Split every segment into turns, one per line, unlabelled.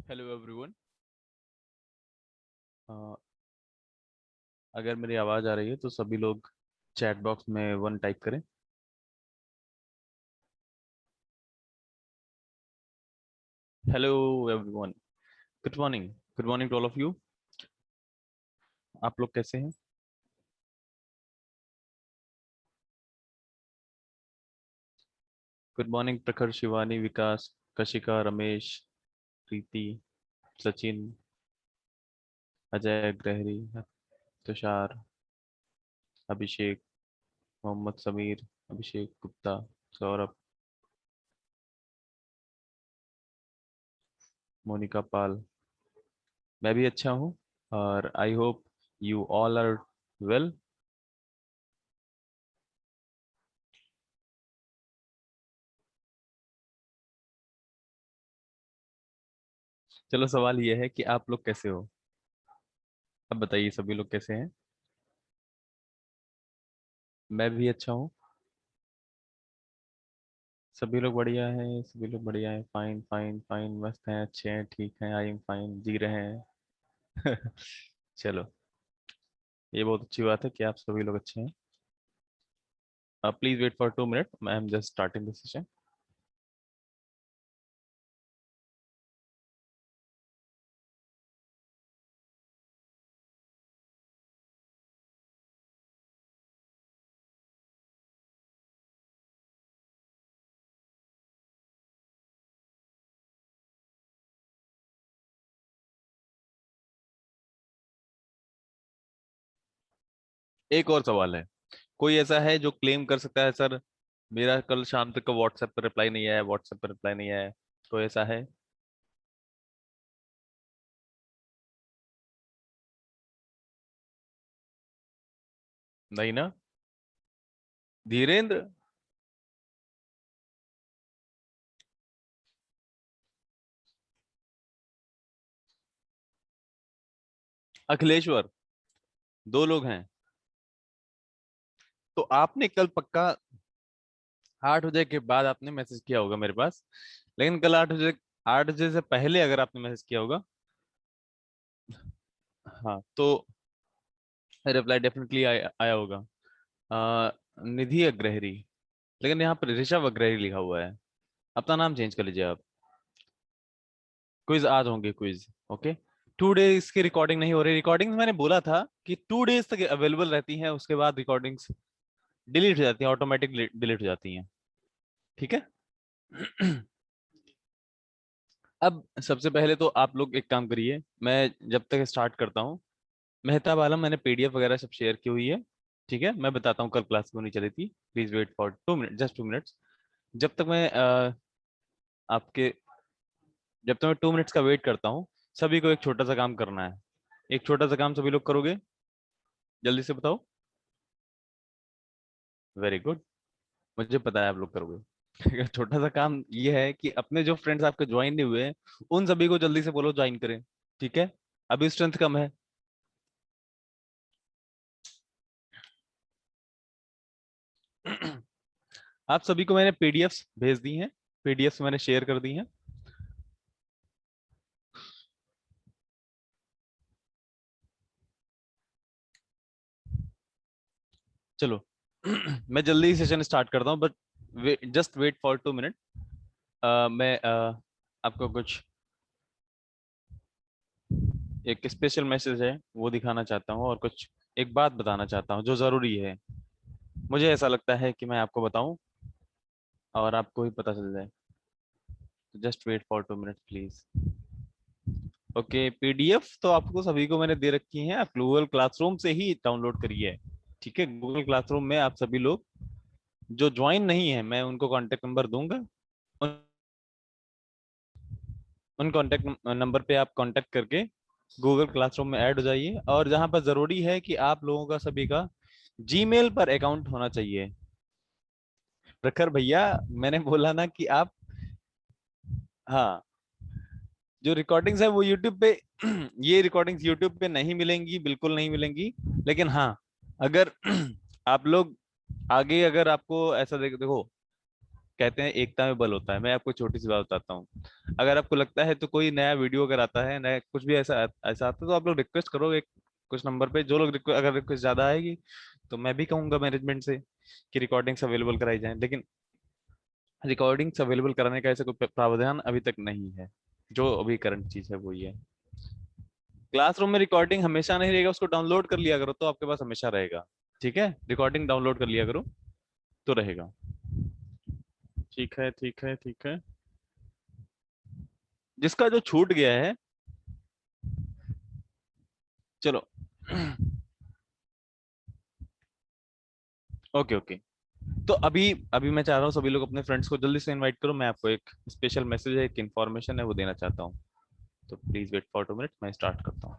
Hello everyone. अगर मेरी आवाज़ आ रही है तो सभी लोग चैट बॉक्स में वन टाइप करें। Hello everyone, good morning. Good morning to all of you. आप लोग कैसे हैं? गुड मॉर्निंग प्रखर, शिवानी, विकास, कशिका, रमेश, प्रीति, सचिन, अजय, ग्रहरी, तुषार, अभिषेक, मोहम्मद समीर, अभिषेक गुप्ता, सौरभ, मोनिका पाल। मैं भी अच्छा हूँ और I hope you all are well. चलो, सवाल ये है कि आप लोग कैसे हो। अब बताइए सभी लोग कैसे हैं। मैं भी अच्छा हूँ। सभी लोग बढ़िया हैं, सभी लोग बढ़िया हैं। फाइन फाइन फाइन, मस्त हैं, अच्छे हैं, ठीक हैं, आई एम फाइन, जी रहे हैं। चलो, ये बहुत अच्छी बात है कि आप सभी लोग अच्छे हैं। Please wait for 2 minute, I am just starting the session. एक और सवाल है। कोई ऐसा है जो क्लेम कर सकता है, सर मेरा कल शाम तक का व्हाट्सएप पर रिप्लाई नहीं आया, व्हाट्सएप पर रिप्लाई नहीं आया? कोई ऐसा है? नहीं ना? धीरेन्द्र? अखिलेश्वर? दो लोग हैं। तो आपने कल पक्का 8 बजे के बाद आपने मैसेज किया होगा मेरे पास। लेकिन कल 8 बजे, 8 बजे से पहले अगर आपने मैसेज किया होगा, हाँ, तो रिप्लाई डेफिनेटली आया होगा। निधि अग्रहरी, लेकिन यहाँ पर ऋषभ अग्रहरी लिखा हुआ है। अपना नाम चेंज कर लीजिए आप। क्विज आज होंगे, क्विज। ओके। 2 डेज की रिकॉर्डिंग नहीं हो रही। रिकॉर्डिंग्स मैंने बोला था कि 2 डेज तक अवेलेबल रहती हैं, उसके बाद रिकॉर्डिंग्स डिलीट हो जाती हैं, ऑटोमेटिक डिलीट हो जाती हैं। ठीक है। अब सबसे पहले तो आप लोग एक काम करिए, मैं जब तक स्टार्ट करता हूँ। मेहताब आलम, मैंने पीडीएफ वगैरह सब शेयर की हुई है। ठीक है, मैं बताता हूँ कल क्लास क्यों नहीं चली थी। Please wait for 2 minute, just 2 minutes. जब तक मैं आपके जब तक मैं 2 मिनट्स का वेट करता हूँ, सभी को एक छोटा सा काम करना है। एक छोटा सा काम सभी लोग करोगे? जल्दी से बताओ। वेरी गुड, मुझे पता है आप लोग करोगे। छोटा सा काम ये है कि अपने जो फ्रेंड्स आपके ज्वाइन नहीं हुए हैं, उन सभी को जल्दी से बोलो ज्वाइन करें। ठीक है, अभी स्ट्रेंथ कम है। आप सभी को मैंने पीडीएफ्स भेज दी हैं, पीडीएफ्स मैंने शेयर कर दी हैं। चलो, मैं जल्दी सेशन स्टार्ट करता हूँ, but just wait for 2 minute. मैं आपको कुछ एक स्पेशल मैसेज है वो दिखाना चाहता हूँ, और कुछ एक बात बताना चाहता हूँ जो जरूरी है। मुझे ऐसा लगता है कि मैं आपको बताऊं और आपको ही पता चल जाए। Just wait for 2 minute please. Okay, PDF तो आपको सभी को मैंने दे रखी है, आप गूगल क्लासरूम से ही डाउनलोड करिए। ठीक है, गूगल क्लासरूम में आप सभी लोग जो ज्वाइन नहीं है, मैं उनको कांटेक्ट नंबर दूंगा। उन, उन कांटेक्ट नंबर पे आप कांटेक्ट करके गूगल क्लासरूम में ऐड हो जाइए। और जहां पर जरूरी है कि आप लोगों का सभी का जीमेल पर अकाउंट होना चाहिए। प्रखर भैया, मैंने बोला ना कि आप, हाँ, जो रिकॉर्डिंग्स है वो यूट्यूब पे ये रिकॉर्डिंग्स यूट्यूब पे नहीं मिलेंगी, बिल्कुल नहीं मिलेंगी। लेकिन हाँ, अगर आप लोग आगे, अगर आपको ऐसा देखो, कहते हैं एकता में बल होता है। मैं आपको छोटी सी बात बताता हूँ। अगर आपको लगता है तो कोई नया वीडियो अगर आता है, नया कुछ भी ऐसा ऐसा आता है, तो आप लोग रिक्वेस्ट करो एक कुछ नंबर पे। जो लोग अगर रिक्वेस्ट ज्यादा आएगी तो मैं भी कहूंगा मैनेजमेंट से कि रिकॉर्डिंग्स अवेलेबल कराई जाए। लेकिन रिकॉर्डिंग्स अवेलेबल कराने का ऐसा कोई प्रावधान अभी तक नहीं है। जो अभी करंट चीज है वो ये है। क्लासरूम में रिकॉर्डिंग हमेशा नहीं रहेगा, उसको डाउनलोड कर लिया करो तो आपके पास हमेशा रहेगा। ठीक है, रिकॉर्डिंग डाउनलोड कर लिया करो तो रहेगा। ठीक है, ठीक है, ठीक है। जिसका जो छूट गया है, चलो। Okay, okay. तो अभी अभी मैं चाह रहा हूँ सभी लोग अपने फ्रेंड्स को जल्दी से इनवाइट करो। मैं आपको एक स्पेशल मैसेज है, एक इन्फॉर्मेशन है, वो देना चाहता हूँ। तो प्लीज वेट फॉर 2 मिनट, मैं स्टार्ट करता हूँ।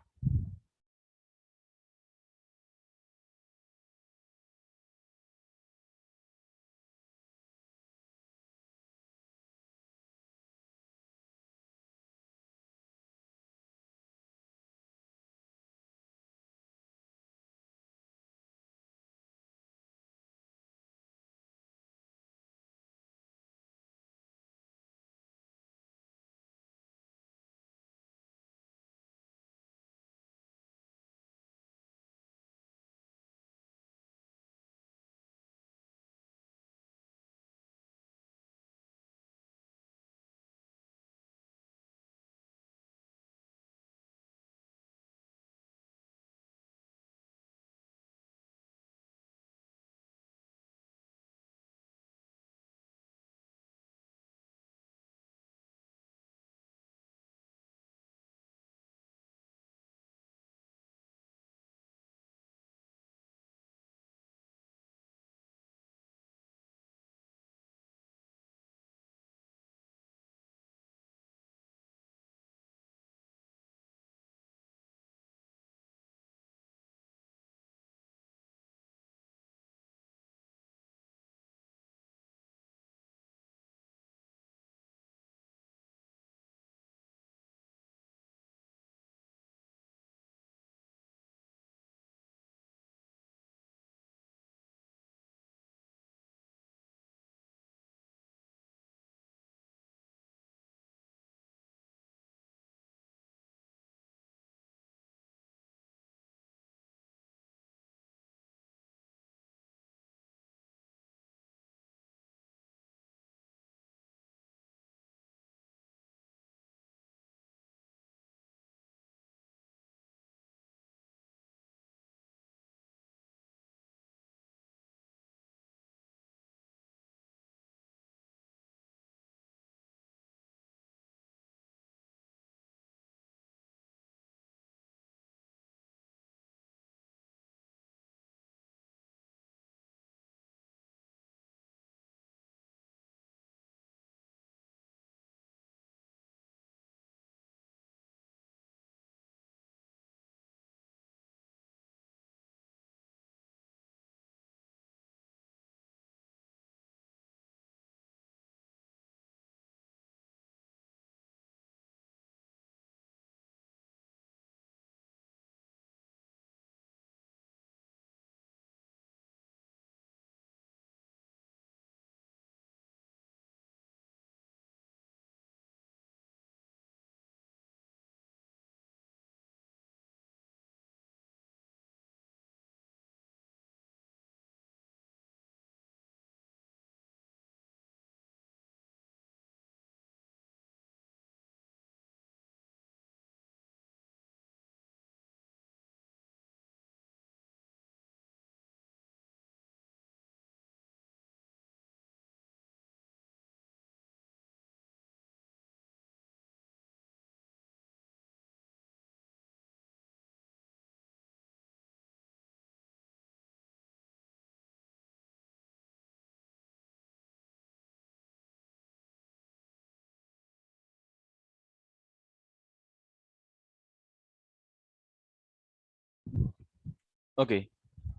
ओके।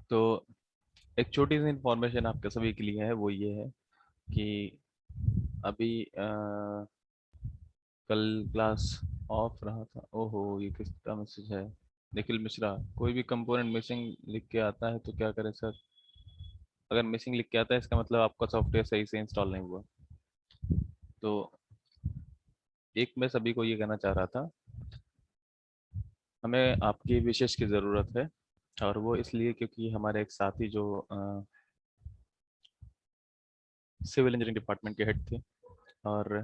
तो एक छोटी सी इंफॉर्मेशन आपके सभी के लिए है, वो ये है कि अभी कल क्लास ऑफ रहा था। ओहो, ये किसका मैसेज है? निखिल मिश्रा, कोई भी कंपोनेंट मिसिंग लिख के आता है तो क्या करें सर? अगर मिसिंग लिख के आता है इसका मतलब आपका सॉफ्टवेयर सही से इंस्टॉल नहीं हुआ। तो एक मैं सभी को ये कहना चाह रहा था, हमें आपकी विशेष की ज़रूरत है। और वो इसलिए क्योंकि हमारे एक साथी जो सिविल इंजीनियरिंग डिपार्टमेंट के हेड थे, और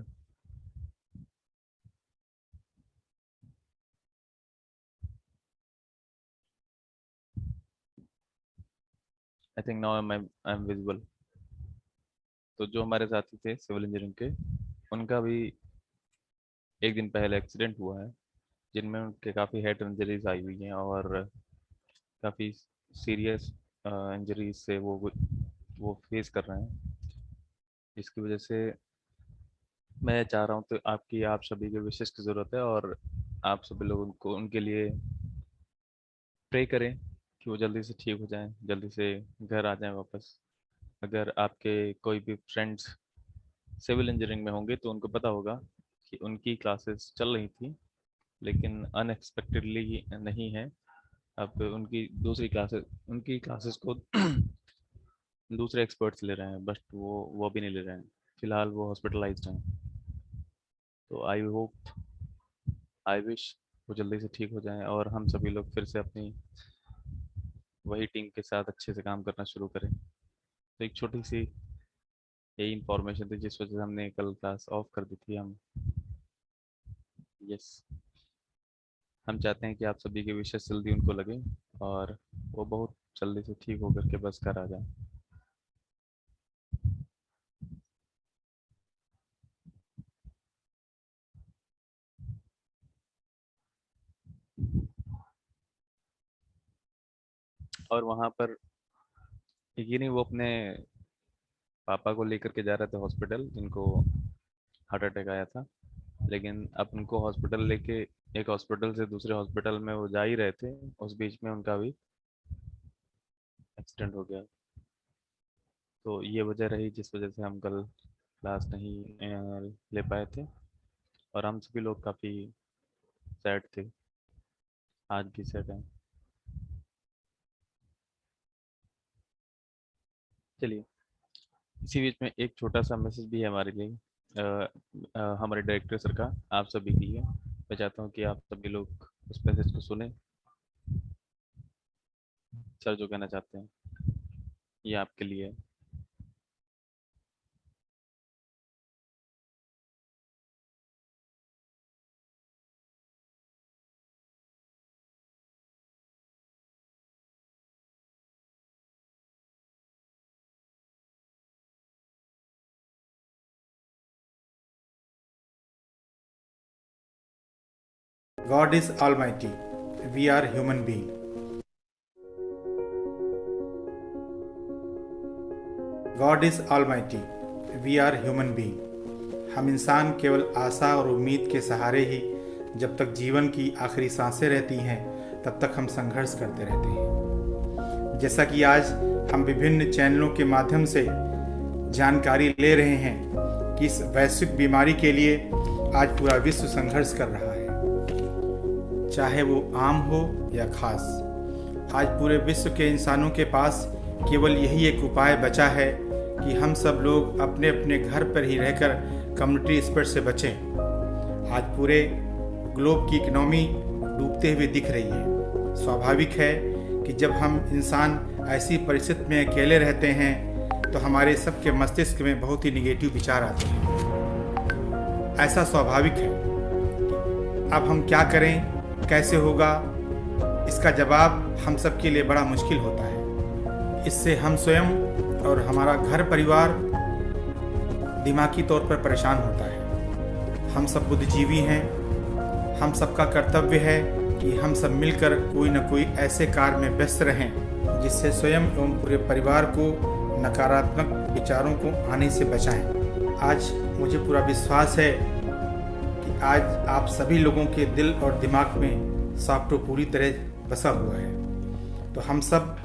I think now I am visible. तो जो हमारे साथी थे सिविल इंजीनियरिंग के, उनका भी एक दिन पहले एक्सीडेंट हुआ है, जिनमें उनके काफ़ी हेड इंजरीज आई हुई हैं, और काफ़ी सीरियस इंजरीज से वो फेस कर रहे हैं। जिसकी वजह से मैं चाह रहा हूँ तो आप सभी के विशेष की ज़रूरत है, और आप सभी लोग उनको उनके लिए प्रे करें कि वो जल्दी से ठीक हो जाएं, जल्दी से घर आ जाएं वापस। अगर आपके कोई भी फ्रेंड्स सिविल इंजीनियरिंग में होंगे तो उनको पता होगा कि उनकी क्लासेस चल रही थी, लेकिन अनएक्सपेक्टेडली नहीं है। अब उनकी क्लासेस को दूसरे एक्सपर्ट्स ले रहे हैं, बट वो भी नहीं ले रहे हैं। फिलहाल वो हॉस्पिटलाइज्ड हैं। तो आई विश वो जल्दी से ठीक हो जाएं, और हम सभी लोग फिर से अपनी वही टीम के साथ अच्छे से काम करना शुरू करें। तो एक छोटी सी यही इंफॉर्मेशन थी जिस वजह से हमने कल क्लास ऑफ कर दी थी हम। यस, हम चाहते हैं कि आप सभी के विशेष जल्दी उनको लगे, और वो बहुत जल्दी से ठीक होकर के बस घर आ जाए। और वहाँ पर यकीनी वो अपने पापा को लेकर के जा रहे थे हॉस्पिटल, जिनको हार्ट अटैक आया था। लेकिन अब उनको हॉस्पिटल लेके एक हॉस्पिटल से दूसरे हॉस्पिटल में वो जा ही रहे थे, उस बीच में उनका भी एक्सीडेंट हो गया। तो ये वजह रही जिस वजह से हम कल क्लास नहीं ले पाए थे, और हम सभी लोग काफ़ी सैड थे, आज भी सैड हैं। चलिए, इसी बीच में एक छोटा सा मैसेज भी है हमारे लिए, हमारे डायरेक्टर सर का आप सभी की है। मैं चाहता हूँ कि आप सभी लोग उस मैसेज को सुने। सर जो कहना चाहते हैं ये आपके लिए है।
God is Almighty. We are human beings. God is Almighty. We are human beings. हम इंसान केवल आशा और उम्मीद के सहारे ही जब तक जीवन की आखिरी सांसें रहती हैं तब तक हम संघर्ष करते रहते हैं। जैसा कि आज हम विभिन्न चैनलों के माध्यम से जानकारी ले रहे हैं कि इस वैश्विक बीमारी के लिए आज पूरा विश्व संघर्ष कर रहा है, चाहे वो आम हो या खास। आज पूरे विश्व के इंसानों के पास केवल यही एक उपाय बचा है कि हम सब लोग अपने अपने घर पर ही रहकर कम्युनिटी स्प्रेड से बचें। आज पूरे ग्लोब की इकोनॉमी डूबते हुए दिख रही है। स्वाभाविक है कि जब हम इंसान ऐसी परिस्थिति में अकेले रहते हैं तो हमारे सबके मस्तिष्क में बहुत ही निगेटिव विचार आते हैं। ऐसा स्वाभाविक है। अब हम क्या करें, कैसे होगा, इसका जवाब हम सब के लिए बड़ा मुश्किल होता है। इससे हम स्वयं और हमारा घर परिवार दिमागी तौर पर परेशान होता है। हम सब बुद्धिजीवी हैं। हम सबका कर्तव्य है कि हम सब मिलकर कोई न कोई ऐसे कार्य में व्यस्त रहें जिससे स्वयं एवं पूरे परिवार को नकारात्मक विचारों को आने से बचाएं। आज मुझे पूरा विश्वास है कि आज आप सभी लोगों के दिल और दिमाग में सॉफ्टवेयर पूरी तरह बसा हुआ है। तो हम सब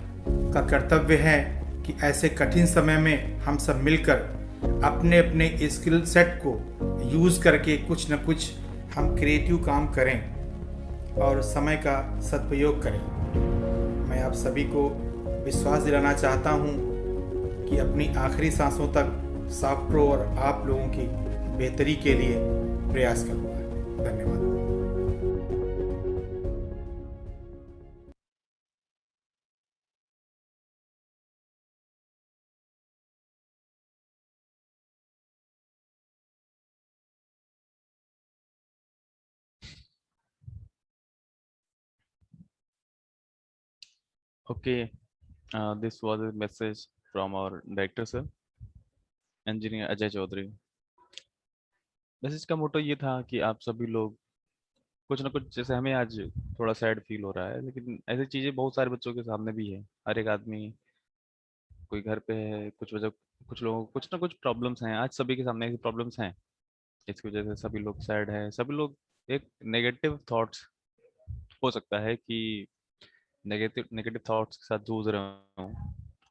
का कर्तव्य है कि ऐसे कठिन समय में हम सब मिलकर अपने अपने स्किल सेट को यूज़ करके कुछ न कुछ हम क्रिएटिव काम करें और समय का सदुपयोग करें। मैं आप सभी को विश्वास दिलाना चाहता हूं कि अपनी आखिरी सांसों तक सॉफ्टवेयर और आप लोगों की बेहतरी के लिए प्रयास करूँगा। धन्यवाद।
Okay, this was a message from our director sir, engineer Ajay Chaudhary. Message का मोटो ये था कि आप सभी लोग कुछ ना कुछ, जैसे हमें आज थोड़ा सैड फील हो रहा है, लेकिन ऐसी चीजें बहुत सारे बच्चों के सामने भी है। हर एक आदमी, कोई घर पे है, कुछ वजह, कुछ लोगों को कुछ ना कुछ प्रॉब्लम्स हैं। आज सभी के सामने ऐसी प्रॉब्लम्स हैं, इसकी वजह से सभी लोग सैड है। सभी लोग एक नेगेटिव थॉट्स, हो सकता है कि नेगेटिव नेगेटिव थॉट्स के साथ जूझ रहे हो,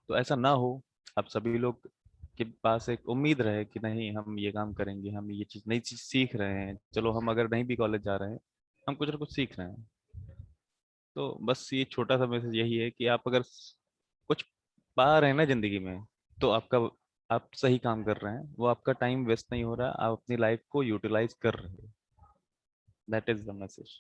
तो ऐसा ना हो। आप सभी लोग के पास एक उम्मीद रहे कि नहीं, हम ये काम करेंगे, हम ये चीज, नई चीज सीख रहे हैं। चलो, हम अगर नहीं भी कॉलेज जा रहे हैं, हम कुछ ना कुछ सीख रहे हैं। तो बस ये छोटा सा मैसेज यही है कि आप अगर कुछ पा रहे हैं ना जिंदगी में, तो आपका, आप सही काम कर रहे हैं। वो आपका टाइम वेस्ट नहीं हो रहा, आप अपनी लाइफ को यूटिलाइज कर रहे हो। That is the message.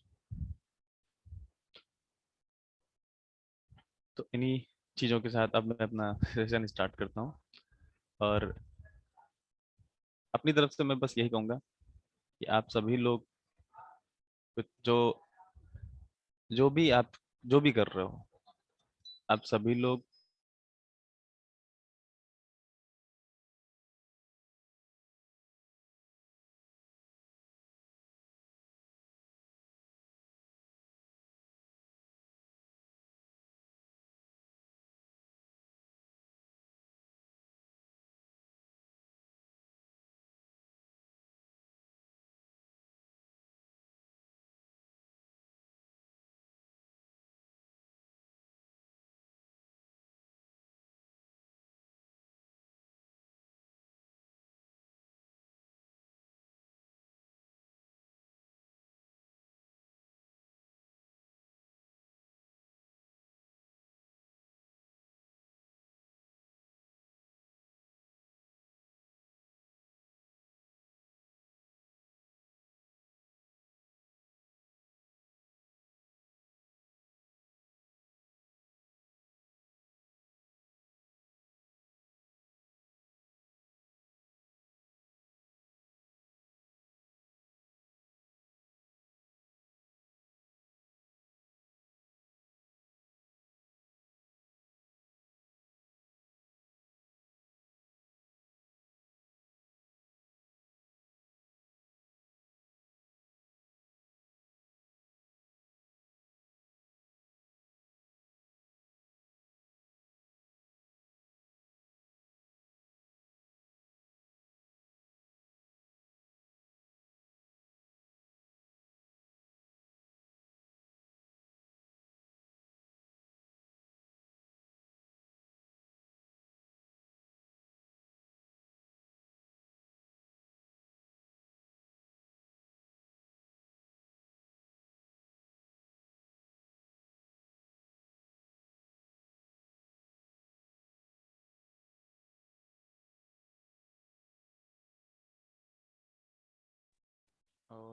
तो इन्हीं चीज़ों के साथ अब मैं अपना सेशन स्टार्ट करता हूँ। और अपनी तरफ से मैं बस यही कहूँगा कि आप सभी लोग जो जो भी आप जो भी कर रहे हो, आप सभी लोग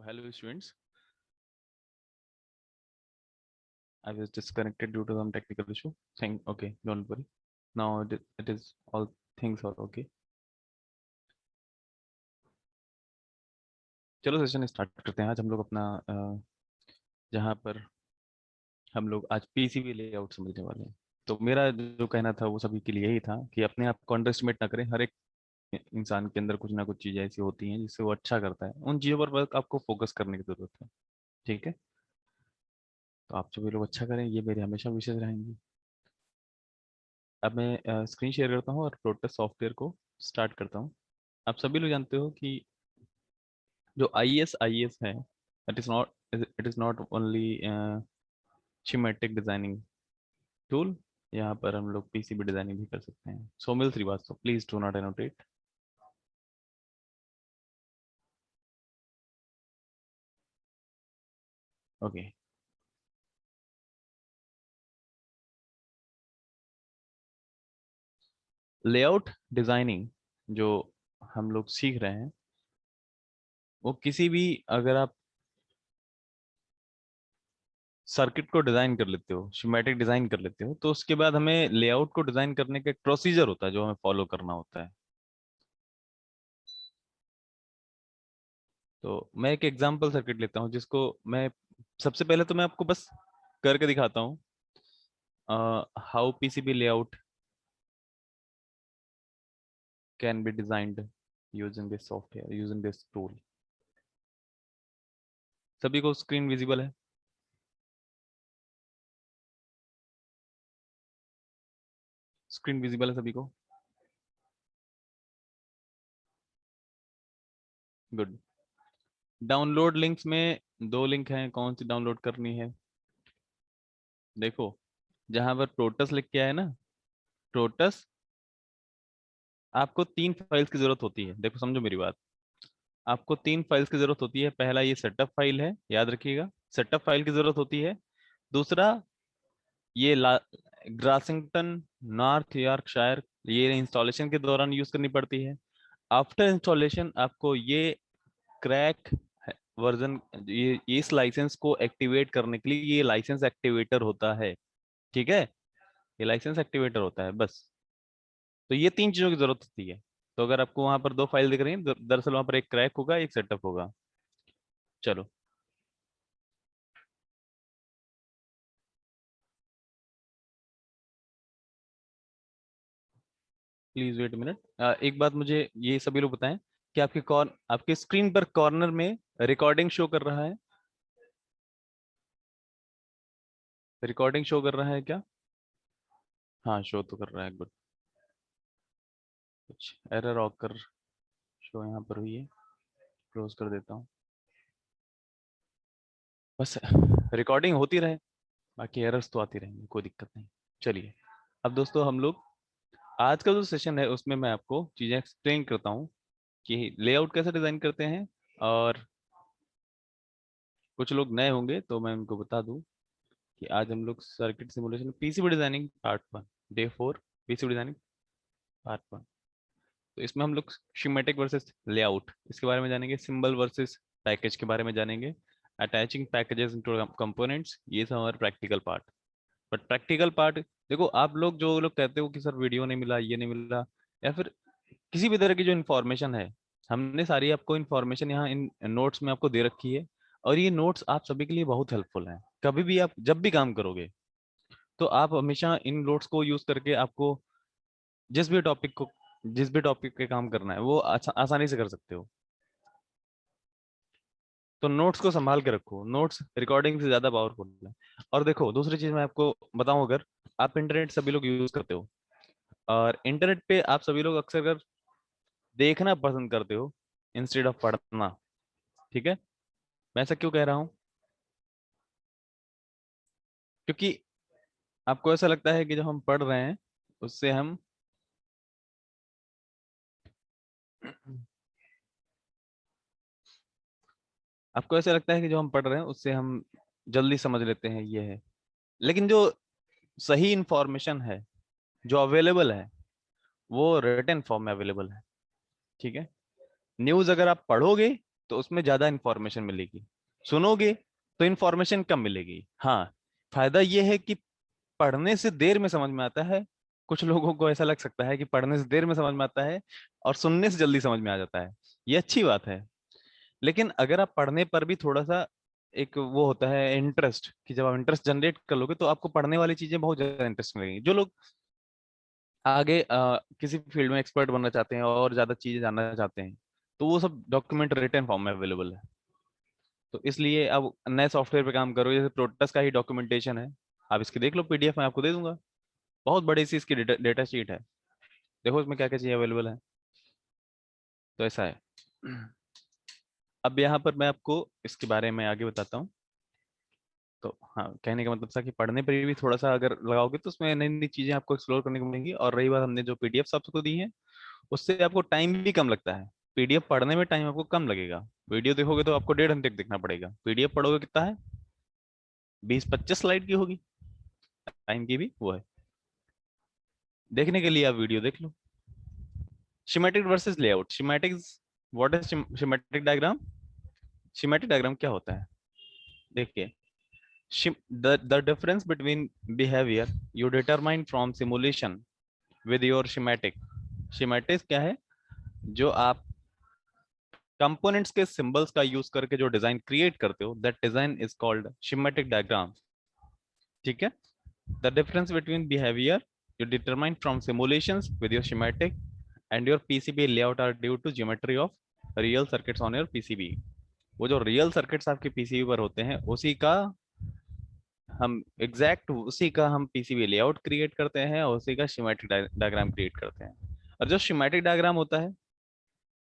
hello students, I was disconnected due to some technical issue. Thank, okay, don't worry. Now it is all things are okay. चलो सेशन स्टार्ट करते हैं। आज हम लोग अपना जहाँ पर हम लोग आज पीसीबी लेआउट समझने वाले हैं। तो मेरा जो कहना था वो सभी के लिए यही था कि अपने आप को अंडर एस्टिमेट ना करें। हर एक इंसान के अंदर कुछ ना कुछ चीजें ऐसी होती हैं जिससे वो अच्छा करता है। उन चीजों पर बस आपको फोकस करने की जरूरत है। ठीक है, तो आप सभी लोग अच्छा करें, ये मेरे हमेशा विशेष रहेंगी। अब मैं स्क्रीन शेयर करता हूँ और प्रोटोटाइप सॉफ्टवेयर को स्टार्ट करता हूँ। आप सभी लोग जानते हो कि जो आई एस है, it is not only schematic designing tool. यहाँ पर हम लोग पीसीबी डिजाइनिंग भी कर सकते हैं। Somil Srivastava, please do not annotate. Okay, layout designing जो हम लोग सीख रहे हैं, वो किसी भी, अगर आप सर्किट को डिजाइन कर लेते हो, शिमेटिक डिजाइन कर लेते हो, तो उसके बाद हमें लेआउट को डिजाइन करने का एक प्रोसीजर होता है जो हमें फॉलो करना होता है। तो मैं एक एग्जांपल सर्किट लेता हूँ जिसको मैं, सबसे पहले तो मैं आपको बस करके दिखाता हूँ how PCB layout can be designed using this software, using this tool. सभी को स्क्रीन विजिबल है? स्क्रीन विजिबल है सभी को? गुड। डाउनलोड लिंक्स में दो लिंक हैं, कौन सी डाउनलोड करनी है? देखो, जहां पर टोटस लिख के आया ना, टोटस, आपको तीन फाइल्स की जरूरत होती है। देखो समझो मेरी बात, आपको तीन फाइल्स की जरूरत होती है। पहला ये सेटअप फाइल है, याद रखिएगा, सेटअप फाइल की जरूरत होती है। दूसरा ये ग्रासिंगटन नॉर्थ यॉर्कशायर, ये इंस्टॉलेशन के दौरान यूज करनी पड़ती है। आफ्टर इंस्टॉलेशन आपको ये क्रैक वर्जन, ये इस लाइसेंस को एक्टिवेट करने के लिए ये लाइसेंस एक्टिवेटर होता है। ठीक है, ये लाइसेंस एक्टिवेटर होता है बस। तो ये तीन चीजों की जरूरत होती है। तो अगर आपको वहां पर दो फाइल दिख रही है, दरअसल वहां पर एक क्रैक होगा, एक सेटअप होगा। चलो, प्लीज वेट मिनट। एक बात मुझे ये सभी लोग बताएं कि आपके स्क्रीन पर कॉर्नर में रिकॉर्डिंग शो कर रहा है? रिकॉर्डिंग शो कर रहा है क्या? हाँ, शो तो कर रहा है, गुड। कुछ एरर ऑकर शो यहाँ पर हुई है, क्लोज कर देता हूँ। बस रिकॉर्डिंग होती रहे, बाकी एरर्स तो आती रहेंगी, कोई दिक्कत नहीं। चलिए, अब दोस्तों हम लोग आज का जो सेशन है उसमें मैं आपको चीजें एक्सप्लेन करता हूँ कि लेआउट कैसे डिजाइन करते हैं। और कुछ लोग नए होंगे तो मैं उनको बता दूं कि आज हम लोग circuit simulation PCB designing part 1, day 4, PCB designing part 1। तो इसमें हम लोग शिमेटिक वर्सेस लेआउट इसके बारे में जानेंगे, सिंबल वर्सेस पैकेज के बारे में जानेंगे, अटैचिंग पैकेजेस इनटू कंपोनेंट्स, ये सब हमारे practical part. But practical part, देखो आप लोग जो लोग कहते हो कि सर वीडियो नहीं मिला, ये नहीं मिला, या फिर किसी भी तरह की जो इन्फॉर्मेशन है, हमने सारी आपको इन्फॉर्मेशन यहाँ इन नोट्स में आपको दे रखी है। और ये नोट्स आप सभी के लिए बहुत हेल्पफुल हैं। कभी भी आप जब भी काम करोगे तो आप हमेशा इन नोट्स को यूज करके आपको जिस भी टॉपिक को, जिस भी टॉपिक पे काम करना है वो आसानी से कर सकते हो। तो नोट्स को संभाल के रखो, नोट्स रिकॉर्डिंग से ज्यादा पावरफुल है। और देखो दूसरी चीज मैं आपको बताऊं, अगर आप इंटरनेट सभी लोग यूज करते हो, और इंटरनेट पे आप सभी लोग अक्सर कर देखना पसंद करते हो इंस्टेड ऑफ पढ़ना। ठीक है, मैं ऐसा क्यों कह रहा हूँ? क्योंकि आपको ऐसा लगता है कि जो हम पढ़ रहे हैं उससे हम आपको ऐसा लगता है कि जो हम पढ़ रहे हैं उससे हम जल्दी समझ लेते हैं, ये है। लेकिन जो सही इंफॉर्मेशन है, जो अवेलेबल है, वो रिटन फॉर्म में अवेलेबल है। ठीक है, न्यूज अगर आप पढ़ोगे तो उसमें ज्यादा इंफॉर्मेशन मिलेगी, सुनोगे तो इंफॉर्मेशन कम मिलेगी। हाँ, फायदा ये है कि पढ़ने से देर में समझ में आता है। कुछ लोगों को ऐसा लग सकता है कि पढ़ने से देर में समझ में आता है और सुनने से जल्दी समझ में आ जाता है, ये अच्छी बात है। लेकिन अगर आप पढ़ने पर भी थोड़ा सा एक वो होता है इंटरेस्ट, कि जब आप इंटरेस्ट जनरेट कर लोगे तो आपको पढ़ने वाली चीजें बहुत ज्यादा इंटरेस्ट लगेंगी। जो लोग आगे किसी फील्ड में एक्सपर्ट बनना चाहते हैं और ज्यादा चीजें जानना चाहते हैं, तो वो सब डॉक्यूमेंट रिटन फॉर्म में अवेलेबल है। तो इसलिए अब नए सॉफ्टवेयर पे काम करो, जैसे प्रोटस का ही डॉक्यूमेंटेशन है, आप इसकी देख लो, पीडीएफ मैं आपको दे दूंगा। बहुत बड़ी सी इसकी डेटा शीट है, देखो इसमें क्या क्या चीजें अवेलेबल है। तो ऐसा है। अब यहाँ पर मैं आपको इसके बारे में आगे बताता हूँ। तो हाँ, कहने का मतलब था कि पढ़ने पर भी थोड़ा सा अगर लगाओगे तो उसमें नई नई चीजें आपको एक्सप्लोर करने को मिलेंगी। और रही बात हमने जो पीडीएफ आपको दी है, उससे आपको टाइम भी कम लगता है। पीडीएफ पढ़ने में टाइम आपको कम लगेगा, वीडियो देखोगे तो आपको 1.5 घंटे तक देखना पड़ेगा। पीडीएफ पढ़ोगे कितना है, 20-25 स्लाइड की होगी, टाइम की भी वो है। देखने के लिए आप वीडियो देख लो। Schematic versus layout, schematic, what is schematic diagram? schematic diagram क्या होता है? देखिए, the difference between behavior you determine from simulation with your schematic. schematic क्या है? जो आप कंपोनेंट्स के सिंबल्स का यूज करके जो डिजाइन क्रिएट करते हो, that design is called schematic diagram. ठीक है? The difference between behavior you determine from simulations with your schematic and your PCB layout are due to geometry of real circuits on your PCB. वो जो real circuits आपके PCB पर होते हैं उसी का हम एग्जैक्ट उसी का हम पीसीबी लेआउट क्रिएट करते हैं और उसी का schematic डायग्राम क्रिएट करते हैं. और जो schematic डायग्राम होता है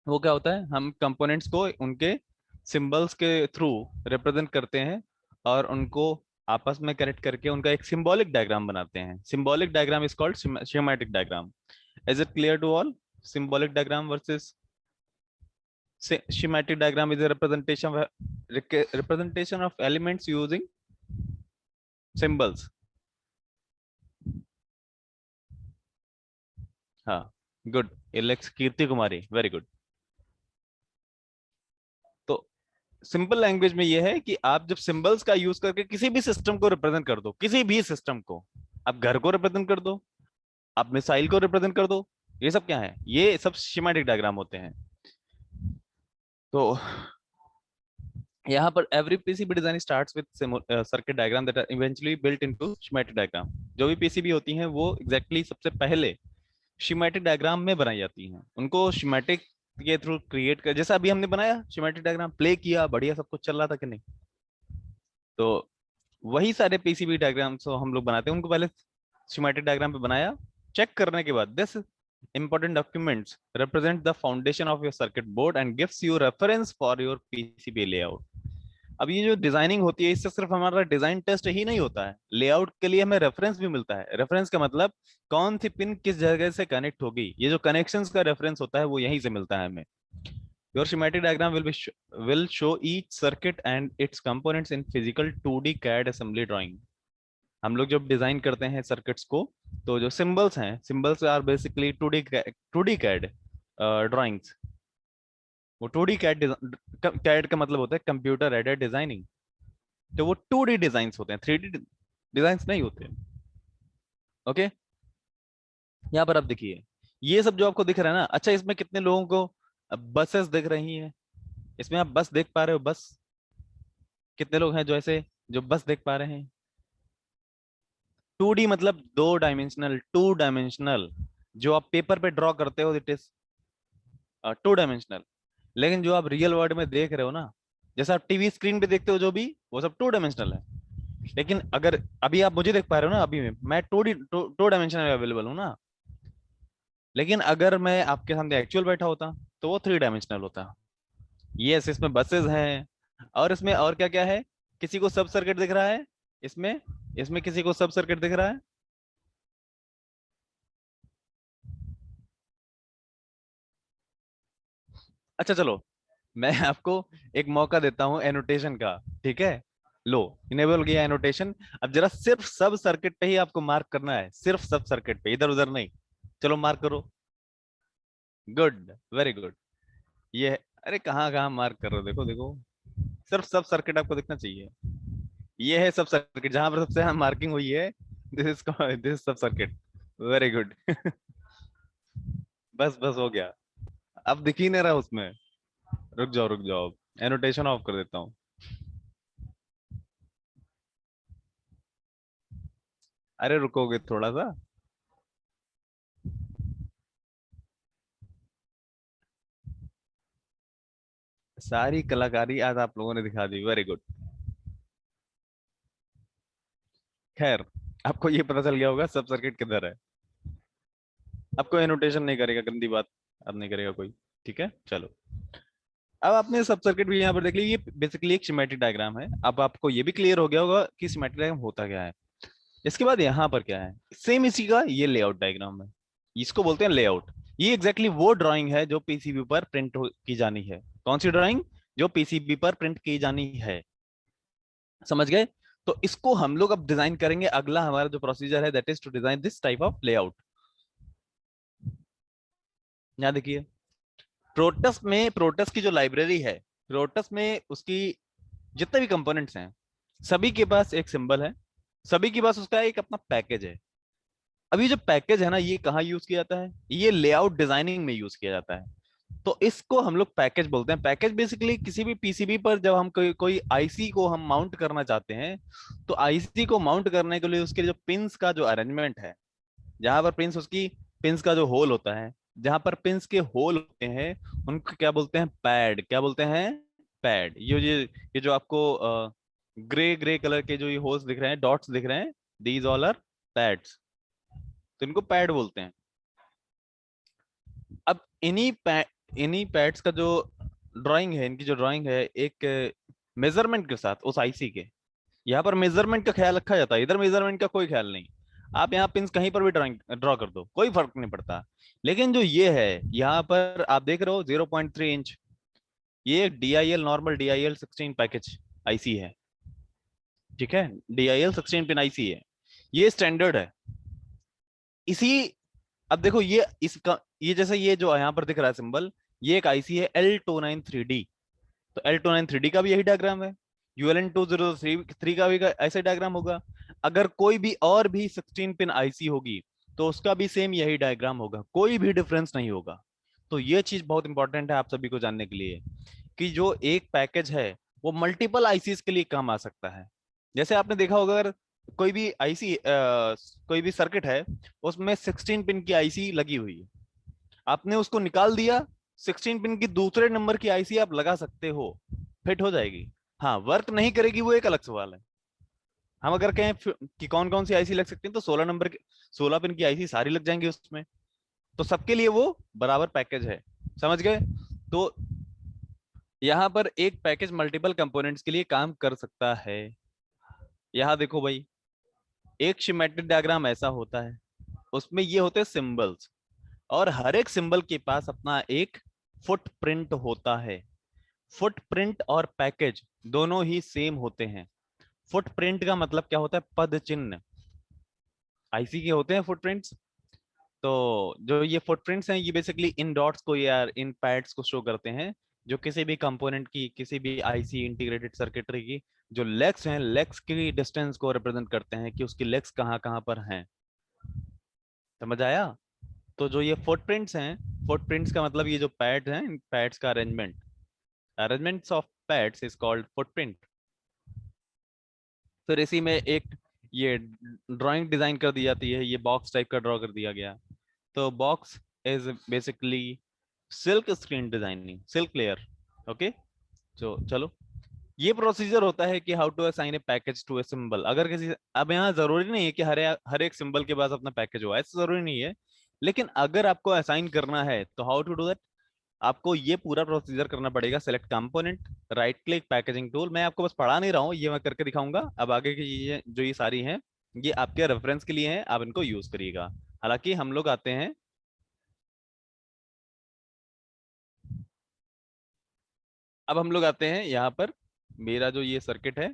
वो क्या होता है? हम कंपोनेंट्स को उनके सिंबल्स के थ्रू रिप्रेजेंट करते हैं और उनको आपस में कनेक्ट करके उनका एक सिंबॉलिक डायग्राम बनाते हैं. Symbolic diagram is called schematic diagram. Is it clear to all? Symbolic diagram versus schematic diagram is a representation of elements using symbols. हाँ, गुड. एलेक्स कीर्ति कुमारी, वेरी गुड. तो सिंपल लैंग्वेज में ये है कि आप जब सिंबल्स का यूज करके किसी भी सिस्टम को रिप्रेजेंट कर दो, किसी भी सिस्टम को, आप घर को रिप्रेजेंट कर दो, आप मिसाइल को रिप्रेजेंट कर दो, ये सब क्या है? ये सब schematic डायग्राम होते हैं. तो यहाँ पर every PCB design starts with circuit diagram that are eventually built into schematic diagram. जो भी PCB होती हैं वो exactly सबसे पहले schematic डायग्राम में बनाई जाती हैं. उनको schematic के थ्रू क्रिएट कर, जैसा अभी हमने बनाया schematic डायग्राम, प्ले किया, बढ़िया सब कुछ चल रहा था कि नहीं? तो वही सारे पीसीबी डायग्राम्स हम लोग बनाते हैं. उनको पहले schematic डायग्राम पे बनाया, चेक करने के बाद this important documents represent the foundation of your circuit board and gives you reference for your PCB layout. अब ये जो डिजाइनिंग होती है इससे सिर्फ हमारा डिजाइन टेस्ट ही नहीं होता है, लेआउट के लिए हमें रेफरेंस भी मिलता है. रेफरेंस का मतलब कौन सी पिन किस जगह से कनेक्ट होगी, ये जो कनेक्शंस का रेफरेंस होता है वो यहीं से मिलता है हमें. Your schematic diagram will show each circuit and its components in physical 2D CAD assembly drawing. हम लोग जब डिजाइन करते हैं सर्किट्स को तो जो सिंबल्स हैं, symbols are basically 2D CAD drawings. वो 2D CAD का मतलब होता है कंप्यूटर एडेड डिजाइनिंग. तो वो 2D डिजाइंस होते हैं, 3D डिजाइंस नहीं होते. ओके, यहाँ पर आप देखिए ये सब जो आपको दिख रहा है ना. अच्छा, इसमें कितने लोगों को बसेस दिख रही हैं? इसमें आप बस देख पा रहे हो? बस कितने लोग हैं जो ऐसे जो बस देख पा रहे हैं? 2D मतलब 2 डायमेंशनल, 2 डायमेंशनल. जो आप पेपर पे ड्रॉ करते हो इट इज 2 डायमेंशनल. लेकिन जो आप रियल वर्ल्ड में देख रहे हो ना, जैसा आप टीवी स्क्रीन पे देखते हो जो भी, वो सब 2 डायमेंशनल है. लेकिन अगर अभी आप मुझे देख पा रहे हो ना, अभी मैं 2 डायमेंशनल अवेलेबल हूँ ना. लेकिन अगर मैं आपके सामने एक्चुअल बैठा होता तो वो 3 डायमेंशनल होता. यस, इसमें बसेस हैं और इसमें और क्या क्या है? किसी को सब सर्किट दिख रहा है इसमें? इसमें किसी को सब सर्किट दिख रहा है? अच्छा चलो, मैं आपको एक मौका देता हूं एनोटेशन का. ठीक है, लो इनेबल किया एनोटेशन. अब जरा सिर्फ सब सर्किट पे ही आपको मार्क करना है, सिर्फ सब सर्किट पे, इधर उधर नहीं. चलो मार्क करो. Good, very good. ये है. अरे कहाँ कहाँ मार्क कर रहे हो? देखो देखो, सिर्फ सब सर्किट आपको दिखना चाहिए. ये है सब सर्किट जहां पर सबसे मार्किंग हुई है. दिस इज सब सर्किट. Very good. बस बस हो गया. अब दिख ही नहीं रहा उसमें. रुक जाओ रुक जाओ, एनोटेशन ऑफ कर देता हूँ. अरे रुकोगे थोड़ा सा? सारी कलाकारी आज आप लोगों ने दिखा दी. Very good. खैर, आपको ये पता चल गया होगा सब सर्किट किधर है. आपको एनोटेशन नहीं करेगा, गंदी बात अब नहीं करेगा कोई. ठीक है, चलो. अब आपने सब सर्किट भी यहाँ पर देख ली. ये बेसिकली एक schematic डायग्राम है. अब आपको ये भी क्लियर हो गया होगा कि schematic डायग्राम होता क्या है. इसके बाद यहाँ पर क्या है? सेम इसी का ये लेआउट डायग्राम है. इसको बोलते हैं लेआउट. ये एग्जैक्टली वो ड्राइंग है जो पीसीबी पर प्रिंट की जानी है. कौन सी ड्राइंग? जो पीसीबी पर प्रिंट की जानी है. समझ गए? तो इसको हम लोग अब डिजाइन करेंगे. अगला हमारा जो प्रोसीजर है that is to design this type of layout. यहाँ देखिए, प्रोटस में प्रोटस की जो लाइब्रेरी है रोटस में उसकी जितने भी कंपोनेंट्स हैं सभी के पास एक सिंबल है, सभी के पास उसका एक अपना पैकेज है। अभी जो पैकेज है ना, ये कहाँ यूज किया जाता है, ये लेआउट डिजाइनिंग में यूज किया जाता है। तो इसको हम लोग पैकेज बोलते हैं। पैकेज बेसिकली किसी भी पीसीबी पर जब हम कोई आईसी को हम माउंट करना चाहते हैं, तो आईसी को माउंट करने के लिए उसके जो पिंस का जो अरेंजमेंट है, जहां पर पिंस उसकी पिंस का जो होल होता है, जहां पर पिंस के होल होते हैं उनको क्या बोलते हैं, पैड। क्या बोलते हैं, पैड। ये जो आपको ग्रे ग्रे कलर के जो ये होल्स दिख रहे हैं, डॉट्स दिख रहे हैं, दीज ऑल आर पैड्स। तो इनको पैड बोलते हैं। अब इन्हीं पैड्स का जो ड्राइंग है, इनकी जो ड्राइंग है एक मेजरमेंट के साथ उस आईसी के, यहाँ पर मेजरमेंट का ख्याल रखा जाता है, इधर मेजरमेंट का कोई ख्याल नहीं। आप यहाँ पिंस कहीं पर भी ड्राइंग ड्रॉ कर दो, कोई फर्क नहीं पड़ता। लेकिन जो ये है, यहाँ पर आप देख रहे हो 0.3 इंच, ये एक DIL normal DIL 16 package IC है। ठीक है, DIL 16 पिन आईसी है, ये स्टैंडर्ड है। इसी अब देखो ये इसका ये जैसे ये जो यहाँ पर दिख रहा है सिंबल, ये एक आईसी है L293D। तो L293D का भी यही डायग्राम है, ULN 2003 का भी ऐसे डायग्राम होगा। अगर कोई भी और भी 16 पिन आईसी होगी तो उसका भी सेम यही डायग्राम होगा, कोई भी डिफरेंस नहीं होगा। तो ये चीज बहुत इंपॉर्टेंट है आप सभी को जानने के लिए, कि जो एक पैकेज है वो मल्टीपल आईसीज के लिए काम आ सकता है। जैसे आपने देखा होगा, अगर कोई भी आईसी कोई भी सर्किट है, उसमें 16 पिन की आईसी लगी हुई है, आपने उसको निकाल दिया, 16 पिन की दूसरे नंबर की आईसी आप लगा सकते हो, फिट हो जाएगी। हाँ, वर्क नहीं करेगी वो एक अलग सवाल है। हम अगर कहें कि कौन कौन सी आईसी लग सकती है, तो 16 नंबर की 16 पिन की आईसी सारी लग जाएंगी उसमें। तो सबके लिए वो बराबर पैकेज है, समझ गए। तो यहाँ पर एक पैकेज मल्टीपल कंपोनेंट्स के लिए काम कर सकता है। यहाँ देखो भाई, एक शिमेट्रिक डायग्राम ऐसा होता है, उसमें ये होते हैं सिंबल्स, और हर एक सिंबल के पास अपना एक फुटप्रिंट होता है। फुटप्रिंट और पैकेज दोनों ही सेम होते हैं। फुटप्रिंट का मतलब क्या होता है, पद चिन्ह। आईसी के होते हैं फुटप्रिंट्स। तो जो ये फुटप्रिंट्स हैं, ये बेसिकली इन डॉट्स को या इन पैड्स को शो करते हैं, जो किसी भी कंपोनेंट की, किसी भी आईसी इंटीग्रेटेड सर्किटरी की जो लेग्स हैं, लेग्स की डिस्टेंस को रिप्रेजेंट करते हैं कि उसकी लेग्स कहाँ कहाँ पर हैं। समझ आया। तो जो ये फुटप्रिंट्स हैं, फुटप्रिंट्स का मतलब ये जो पैड्स हैं, इन पैड्स का arrangements of pads is called footprint. फिर इसी में एक ये ड्राइंग डिजाइन कर दी जाती है, ये बॉक्स टाइप का ड्रॉ कर दिया गया। तो box is basically silk screen designing, silk layer. Okay, तो चलो, ये प्रोसीजर होता है कि how to assign a package to a symbol. अगर किसी, अब यहाँ जरूरी नहीं है कि हर एक सिंबल के पास अपना पैकेज हो, ऐसा जरूरी नहीं है। लेकिन अगर आपको असाइन करना है तो हाउ टू डू दैट, आपको ये पूरा प्रोसीजर करना पड़ेगा। Select component, right click, packaging tool. मैं आपको बस पढ़ा नहीं रहा हूँ, ये मैं करके दिखाऊंगा। अब आगे की चीजें जो ये सारी हैं, ये आपके रेफरेंस के लिए हैं, आप इनको यूज करिएगा। हालांकि हम लोग आते हैं, अब हम लोग आते हैं यहाँ पर, मेरा जो ये सर्किट है,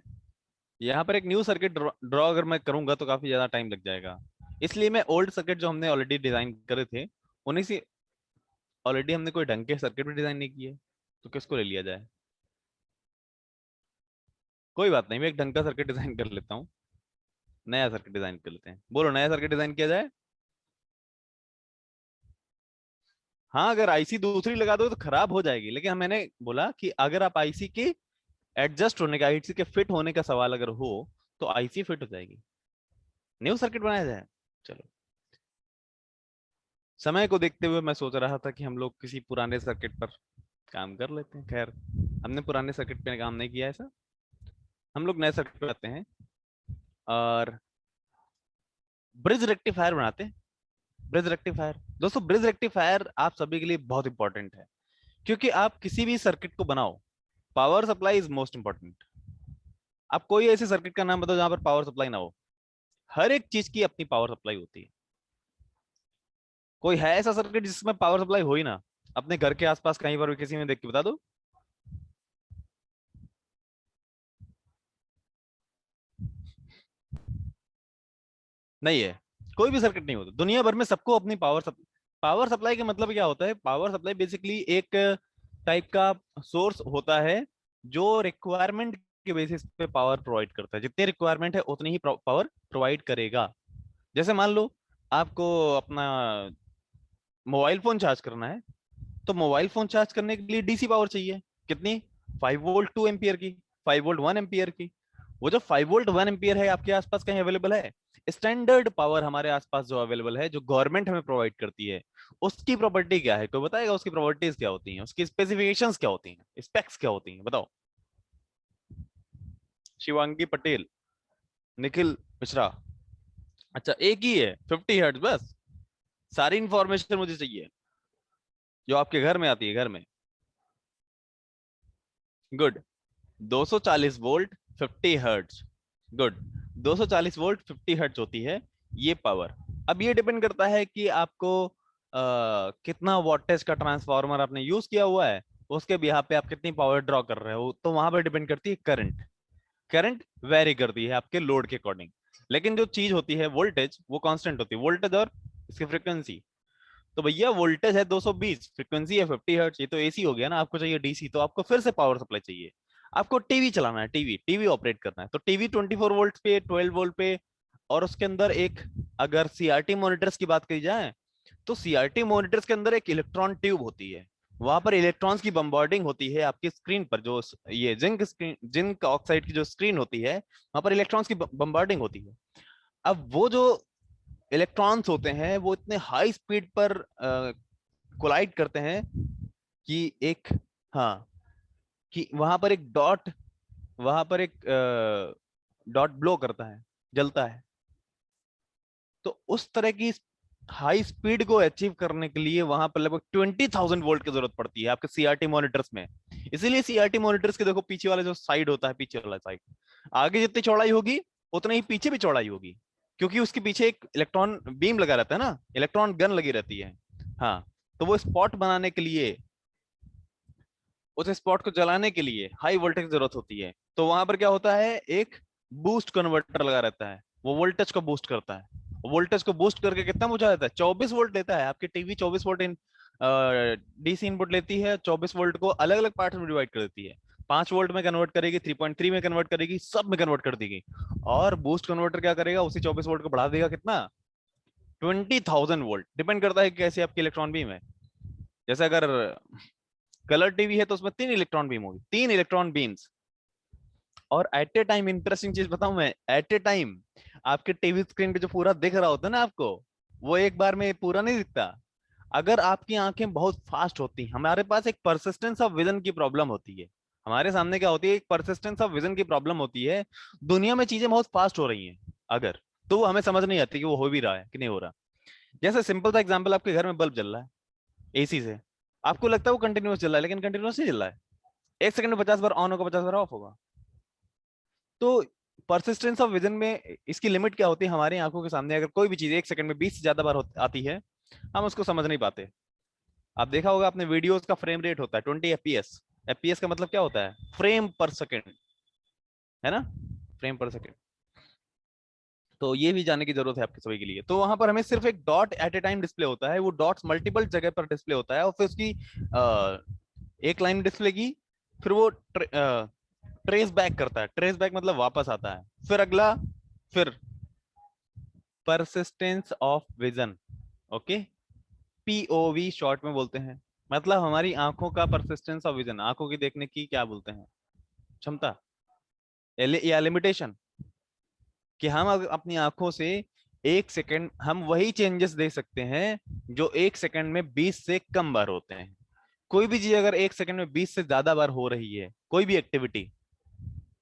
यहाँ पर एक न्यू सर्किट ड्रॉ अगर मैं करूंगा तो काफी ज्यादा टाइम लग जाएगा। इसलिए मैं ओल्ड सर्किट जो हमने ऑलरेडी डिजाइन करे थे, उन्हीं से, ऑलरेडी हमने कोई ढंग के सर्किट भी डिजाइन नहीं किए, तो किसको ले लिया जाए। कोई बात नहीं, मैं एक ढंग का सर्किट डिजाइन कर लेता हूँ। नया सर्किट डिजाइन कर लेते हैं, बोलो नया सर्किट डिजाइन किया जाए। हाँ, अगर आईसी दूसरी लगा दो तो खराब हो जाएगी, लेकिन मैंने बोला कि अगर आप आईसी के एडजस्ट होने का, आईसी के फिट होने का सवाल अगर हो, तो आईसी फिट हो जाएगी। न्यू सर्किट बनाया जाए। चलो, समय को देखते हुए मैं सोच रहा था कि हम लोग किसी पुराने सर्किट पर काम कर लेते हैं। खैर, हमने पुराने सर्किट पे काम नहीं किया ऐसा, हम लोग नए सर्किट पे आते हैं और ब्रिज रेक्टिफायर बनाते हैं। ब्रिज रेक्टिफायर, दोस्तों ब्रिज रेक्टिफायर आप सभी के लिए बहुत इंपॉर्टेंट है, क्योंकि आप किसी भी सर्किट को बनाओ, power supply is most important. आप कोई ऐसे सर्किट का नाम बताओ जहां पर पावर सप्लाई ना हो। हर एक चीज की अपनी पावर सप्लाई होती है। कोई है ऐसा सर्किट जिसमें पावर सप्लाई हो ही ना? अपने घर के आसपास कहीं पर भी किसी में देख के बता दो। नहीं है, कोई भी सर्किट नहीं होता दुनिया भर में, सबको अपनी पावर सप्लाई का मतलब क्या होता है, पावर सप्लाई बेसिकली एक टाइप का सोर्स होता है जो रिक्वायरमेंट के बेसिस पे पावर प्रोवाइड करता है। जितनी रिक्वायरमेंट है उतनी ही पावर प्रोवाइड करेगा। जैसे मान लो आपको अपना मोबाइल फोन चार्ज करना है, तो मोबाइल फोन चार्ज करने के लिए डीसी पावर चाहिए। कितनी? 5 वोल्ट 2 एम्पियर की, 5 वोल्ट 1 एम्पियर की। वो जो 5 वोल्ट 1 एम्पियर है आपके आसपास कहीं अवेलेबल है? स्टैंडर्ड पावर हमारे आसपास जो अवेलेबल है, जो गवर्नमेंट हमें प्रोवाइड करती है, उसकी प्रॉपर्टी क्या है? कोई बताएगा उसकी प्रॉपर्टीज क्या होती हैं, उसकी स्पेसिफिकेशंस क्या होती हैं, स्पेक्स क्या होती हैं? बताओ। शिवांगी पटेल, निखिल मिश्रा। अच्छा, एक ही है, 50 हर्ट्ज बस। सारी इंफॉर्मेशन मुझे चाहिए जो आपके घर में आती है, घर में। Good. 240 volt 50 hertz. Good. 240 volt 50 hertz होती है ये पावर। अब ये डिपेंड करता है कि आपको कितना वोल्टेज का ट्रांसफार्मर आपने यूज किया हुआ है, उसके बिहाफ पे आप कितनी पावर ड्रॉ कर रहे हो, तो वहां पर डिपेंड करती है करंट। करंट वेरी करती है आपके लोड के अकॉर्डिंग। लेकिन जो चीज होती है वोल्टेज, वो कांस्टेंट होती है, वोल्टेज और इसकी फ्रीक्वेंसी। तो भैया वोल्टेज है 220, फ्रीक्वेंसी है 50 हर्ट्ज, ये तो एसी हो गया ना। आपको चाहिए डीसी, तो आपको फिर से पावर सप्लाई चाहिए। आपको टीवी चलाना है, टीवी टीवी ऑपरेट करना है, तो टीवी 24 वोल्ट पे, 12 वोल्ट पे। और उसके अंदर एक, अगर सीआरटी मॉनिटर्स की बात करी जाए, तो सीआरटी मॉनिटर्स के अंदर एक इलेक्ट्रॉन ट्यूब होती है। वहां पर इलेक्ट्रॉन्स की बम्बार्डिंग होती है आपकी स्क्रीन पर। जो ये जिंक ऑक्साइड की जो स्क्रीन होती है, वहां पर इलेक्ट्रॉन्स की बम्बार्डिंग होती है। अब वो जो इलेक्ट्रॉन्स होते हैं, वो इतने हाई स्पीड पर कोलाइड करते हैं कि एक, हाँ, कि वहां पर एक डॉट, वहां पर एक डॉट ब्लो करता है, जलता है। तो उस तरह की हाई स्पीड को अचीव करने के लिए वहां पर लगभग 20,000 वोल्ट की जरूरत पड़ती है आपके सीआरटी मॉनिटर्स में। इसीलिए सीआरटी मॉनिटर्स के देखो पीछे वाला जो साइड होता है, पीछे वाला साइड, आगे जितनी चौड़ाई होगी उतनी ही पीछे भी चौड़ाई होगी। क्योंकि उसके पीछे एक इलेक्ट्रॉन बीम लगा रहता है ना, इलेक्ट्रॉन गन लगी रहती है। हाँ, तो वो स्पॉट बनाने के लिए, उस स्पॉट को जलाने के लिए हाई वोल्टेज की जरूरत होती है। तो वहां पर क्या होता है, एक बूस्ट कन्वर्टर लगा रहता है, वो वोल्टेज को बूस्ट करता है। वोल्टेज को बूस्ट करके कितना पहुंचा देता है? 24 वोल्ट लेता है। आपकी टीवी 24 वोल्ट डीसी इनपुट लेती है, 24 वोल्ट को अलग अलग पार्ट में डिवाइड कर देती है। 5 वोल्ट में कन्वर्ट करेगी, 3.3 में कन्वर्ट करेगी, सब में कन्वर्ट कर देगी। और बूस्ट कन्वर्टर क्या करेगा, उसी 24 वोल्ट को बढ़ा देगा कितना? 20,000 वोल्ट। डिपेंड करता है कि कैसे आपकी इलेक्ट्रॉन बीम है। जैसे अगर कलर टीवी है तो उसमें 3 इलेक्ट्रॉन बीम होगी, 3 इलेक्ट्रॉन बीम्स। और एट ए टाइम, इंटरेस्टिंग चीज बताऊं मैं, एट ए टाइम आपके टीवी स्क्रीन पे जो पूरा दिख रहा होता है ना आपको, वो एक बार में पूरा नहीं दिखता। अगर आपकी आंखें बहुत फास्ट होती, हमारे पास एक परसिस्टेंस ऑफ विजन की प्रॉब्लम होती है। हमारे सामने क्या होती है, एक परसिस्टेंस ऑफ विजन की प्रॉब्लम होती है। दुनिया में चीजें बहुत फास्ट हो रही हैं अगर, तो वो हमें समझ नहीं आती कि वो हो भी रहा है कि नहीं हो रहा। जैसे सिंपल सा एग्जांपल, आपके घर में बल्ब जल रहा है एसी से, आपको लगता है वो कंटिन्यूस चल रहा है, लेकिन कंटिन्यूस नहीं चल रहा है। 1 सेकंड में 50 बार ऑन होगा, 50 बार ऑफ होगा। तो परसिस्टेंस ऑफ विजन में इसकी लिमिट क्या होती है? हमारी आंखों के सामने अगर कोई भी चीज 1 सेकंड में 20 से ज्यादा बार आती है, हम उसको समझ नहीं पाते। आप देखा होगा आपने, वीडियोस का फ्रेम रेट होता है 20 FPS। एफपीएस का मतलब क्या होता है? फ्रेम पर सेकंड, है ना? फ्रेम पर सेकंड। तो ये भी जानने की जरूरत है आपके सभी के लिए। तो वहां पर हमें सिर्फ एक dot at a time display होता है, वो डॉट्स मल्टीपल जगह पर डिस्प्ले होता है, और फिर उसकी एक लाइन डिस्प्ले की, फिर वो ट्रेस बैक करता है। ट्रेस बैक मतलब वापस आता है, फिर अगला, फिर persistence of vision. Okay, POV short में बोलते हैं। मतलब हमारी आंखों का परसिस्टेंस ऑफ विजन, आंखों की देखने की क्या बोलते हैं, क्षमता या लिमिटेशन। कि हम अपनी आंखों से 1 सेकंड हम वही चेंजेस देख सकते हैं जो 1 सेकंड में 20 से कम बार होते हैं। कोई भी चीज अगर 1 सेकंड में 20 से ज्यादा बार हो रही है, कोई भी एक्टिविटी,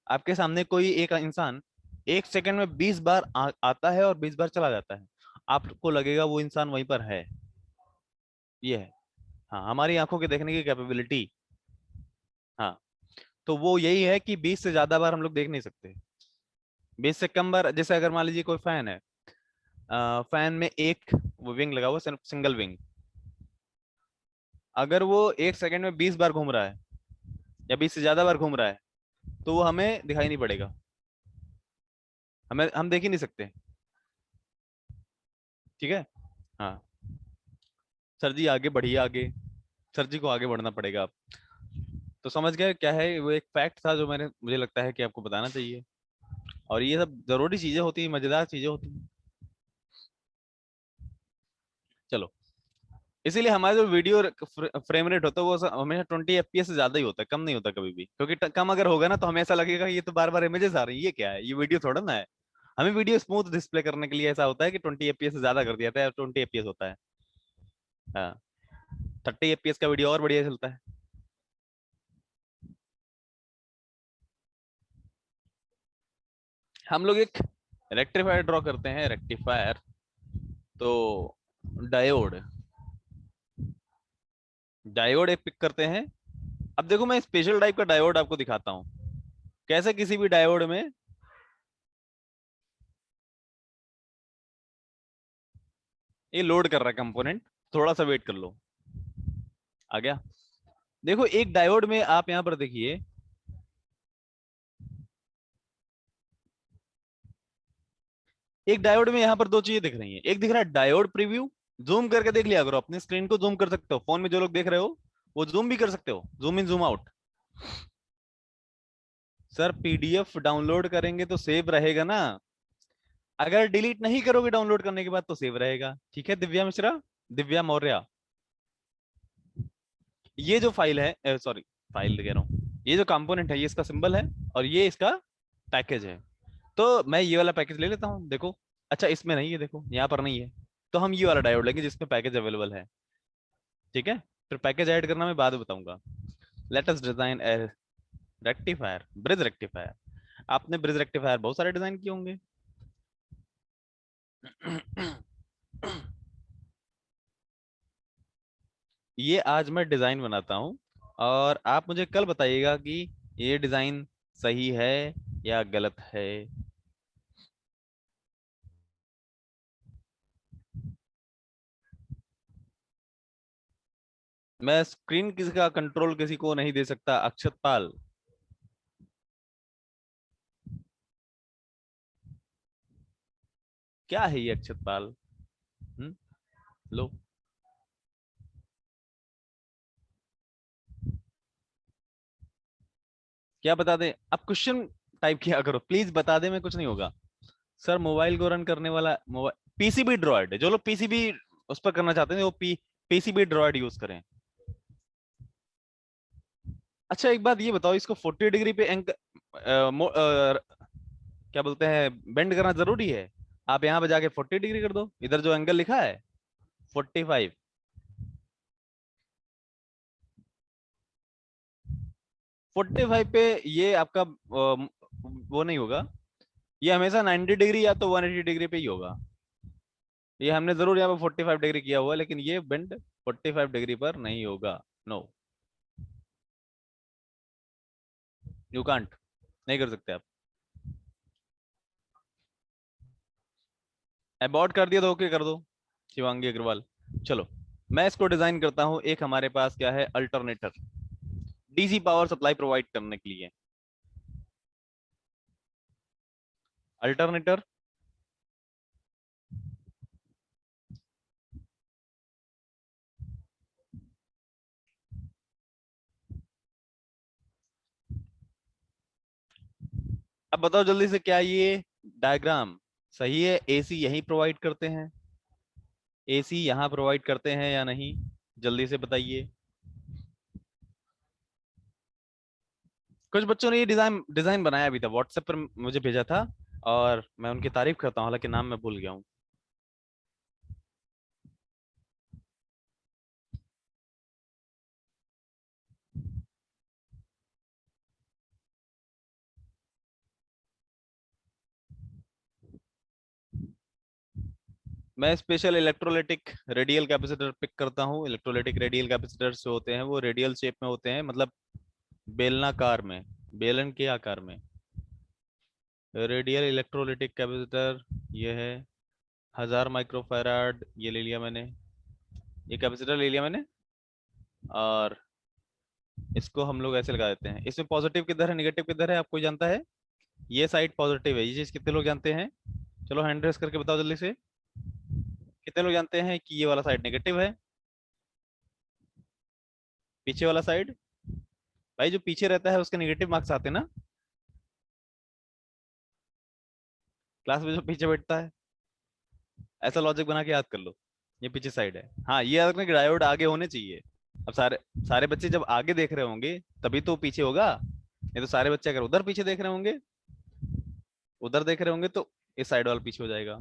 आपके सामने कोई एक इंसान 1 सेकंड में 20 बार आता है और 20 बार चला जाता है, आपको लगेगा वो इंसान वहीं पर है। ये है, हाँ, हमारी आंखों के देखने की कैपेबिलिटी। हाँ, तो वो यही है कि 20 से ज्यादा बार हम लोग देख नहीं सकते। 20 से कम बार, जैसे अगर मान लीजिए कोई फैन है, फैन में एक वो विंग लगा हुआ, सिंगल विंग, अगर वो 1 सेकंड में 20 बार घूम रहा है या 20 से ज्यादा बार घूम रहा है, तो वो हमें दिखाई नहीं पड़ेगा, हम देख ही नहीं सकते। ठीक है। हाँ, सर जी आगे बढ़िए, आगे सर जी को आगे बढ़ना पड़ेगा अब। तो समझ गए क्या है, वो एक फैक्ट था जो मुझे लगता है कि आपको बताना चाहिए। और ये सब जरूरी चीजें होती हैं, मजेदार चीजें होती हैं। चलो, इसीलिए हमारा जो वीडियो फ्रेम रेट होता है वो हमेशा 20 FPS से ज्यादा ही होता है, कम नहीं होता कभी भी, क्योंकि कम अगर होगा ना तो हमें ऐसा लगेगा कि ये तो बार बार इमेजेस आ रही है, ये क्या है, ये वीडियो थोड़ा ना है। हमें वीडियो स्मूथ डिस्प्ले करने के लिए ऐसा होता है कि 20 FPS से ज्यादा कर दिया जाता है, 20 FPS होता है। हाँ, 30 FPS का वीडियो और बढ़िया चलता है। हम लोग एक रेक्टिफायर ड्रॉ करते हैं, रेक्टिफायर। तो डायोड, डायोड एक पिक करते हैं। अब देखो मैं स्पेशल टाइप का डायोड आपको दिखाता हूँ, कैसे किसी भी डायोड में ये लोड कर रहा है कंपोनेंट। थोड़ा सा वेट कर लो, आ गया। देखो एक डायोड में आप यहां पर देखिए, एक डायोड में यहां पर दो चीजें दिख रही हैं। एक दिख रहा है डायोड प्रीव्यू, जूम करके देख लिया करो, अपनी स्क्रीन को जूम कर सकते हो, फोन में जो लोग देख रहे हो वो जूम भी कर सकते हो, zoom in zoom out. Sir PDF download करेंगे तो सेव रहेगा ना, अगर डिलीट नहीं करोगे डाउनलोड करने के बाद तो सेव रहेगा, ठीक है दिव्या मिश्रा, दिव्या मौर्य। ये जो फाइल है, सॉरी फाइल कह रहा हूँ, ये जो कंपोनेंट है ये इसका सिंबल है, और ये इसका पैकेज है। तो मैं ये वाला पैकेज ले लेता हूँ, देखो। अच्छा इसमें नहीं है, देखो यहाँ पर नहीं है, तो हम ये वाला डायोड लेंगे जिसमें पैकेज अवेलेबल है, ठीक है। फिर पैकेज ऐड करना मैं बाद में बताऊंगा। Let us design a rectifier, bridge rectifier. आपने ब्रिज रेक्टिफायर बहुत सारे डिजाइन किए होंगे। ये आज मैं डिजाइन बनाता हूँ, और आप मुझे कल बताइएगा कि ये डिजाइन सही है या गलत है। मैं स्क्रीन किसी का कंट्रोल किसी को नहीं दे सकता, अक्षत पाल। क्या है ये अक्षत पाल? हम्म, लो। क्या बता दे, आप क्वेश्चन टाइप किया करो प्लीज, बता दे में कुछ नहीं होगा। सर मोबाइल को रन करने वाला मोबाइल पीसीबी ड्रॉइड, जो लोग पीसीबी उस पर करना चाहते हैं वो पीसीबी ड्रॉइड यूज करें। अच्छा एक बात ये बताओ, इसको 40 डिग्री पे क्या बोलते हैं, बेंड करना जरूरी है? आप यहाँ पे जाके 40 डिग्री कर दो, इधर जो एंगल लिखा है 45। 45 पे ये आपका वो नहीं होगा, ये हमेशा 90 डिग्री या तो 180 डिग्री पे ही होगा। ये हमने जरूर यहाँ पे 45 डिग्री किया हुआ है, लेकिन ये बेंड 45 डिग्री पर नहीं होगा। नो, यू कांट, नहीं कर सकते आप। अबॉर्ट कर दिया तो ओके कर दो, शिवांगी अग्रवाल। चलो, मैं इसको डिजाइन करता हूं। एक हमारे पास क्या है, alternator, DC power supply provide करने के लिए। अल्टरनेटर, अब बताओ जल्दी से, क्या ये डायग्राम सही है? एसी यहीं प्रोवाइड करते हैं, एसी यहाँ प्रोवाइड करते हैं या नहीं? जल्दी से बताइए। कुछ बच्चों ने ये डिजाइन डिजाइन बनाया भी था, व्हाट्सएप पर मुझे भेजा था, और मैं उनकी तारीफ करता हूँ, हालांकि नाम मैं भूल गया हूँ। मैं special electrolytic radial capacitor pick करता हूँ। इलेक्ट्रोलाइटिक रेडियल कैपेसिटर्स जो होते हैं वो रेडियल शेप में होते हैं, मतलब बेलनाकार में, बेलन के आकार में। रेडियल इलेक्ट्रोलाइटिक कैपेसिटर ये है, 1000 माइक्रोफैराड ये ले लिया मैंने, ये कैपेसिटर ले लिया मैंने। और इसको हम लोग ऐसे लगा देते हैं। इसमें पॉजिटिव किधर है, निगेटिव किधर है, आप कोई जानता है? ये साइड पॉजिटिव है, ये चीज कितने लोग जानते हैं? चलो हैंड रेस करके बताओ जल्दी से, कितने लोग जानते हैं कि ये वाला साइड नेगेटिव है, पीछे वाला साइड? भाई जो पीछे रहता है उसके नेगेटिव मार्क्स आते हैं ना, क्लास में जो पीछे बैठता है। ऐसा लॉजिक बना के याद कर लो, ये पीछे साइड है। हाँ ये याद रखना कि डायोड आगे होने चाहिए। अब सारे सारे बच्चे जब आगे देख रहे होंगे तभी तो पीछे होगा, नहीं तो सारे बच्चे अगर उधर पीछे देख रहे होंगे, उधर देख रहे होंगे तो इस साइड वाला पीछे हो जाएगा।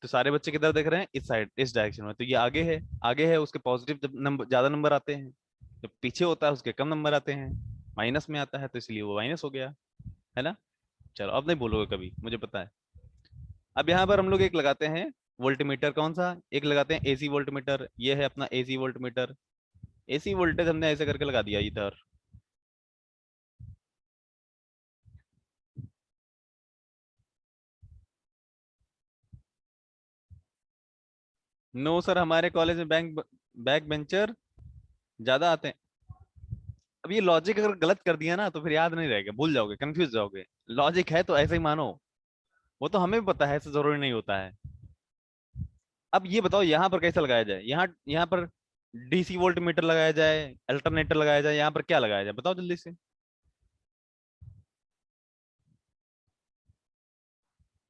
तो सारे बच्चे किधर देख रहे हैं, इस साइड, इस डायरेक्शन में, तो ये आगे है। आगे है उसके पॉजिटिव जब नंबर ज्यादा नंबर आते हैं, जब पीछे होता है उसके कम नंबर आते हैं, माइनस में आता है तो इसलिए वो माइनस हो गया, है ना। चलो अब नहीं बोलोगे कभी, मुझे पता है। अब यहाँ पर हम लोग एक लगाते हैं वोल्टमीटर, कौन सा, एक लगाते हैं एसी वोल्टमीटर। ये है अपना एसी वोल्टमीटर। एसी वोल्टेज हमने ऐसे करके लगा दिया इधर। नो सर, हमारे कॉलेज में बैक बेंचर ज्यादा आते हैं। अब ये लॉजिक अगर गलत कर दिया ना तो फिर याद नहीं रहेगा, भूल जाओगे, कंफ्यूज जाओगे। लॉजिक है तो ऐसे ही मानो, वो तो हमें भी पता है, ऐसे जरूरी नहीं होता है। अब ये बताओ यहाँ पर कैसे लगाया जाए, यहाँ यहाँ पर डीसी वोल्ट मीटर लगाया जाए, अल्टरनेटर लगाया जाए, यहाँ पर क्या लगाया जाए बताओ जल्दी से।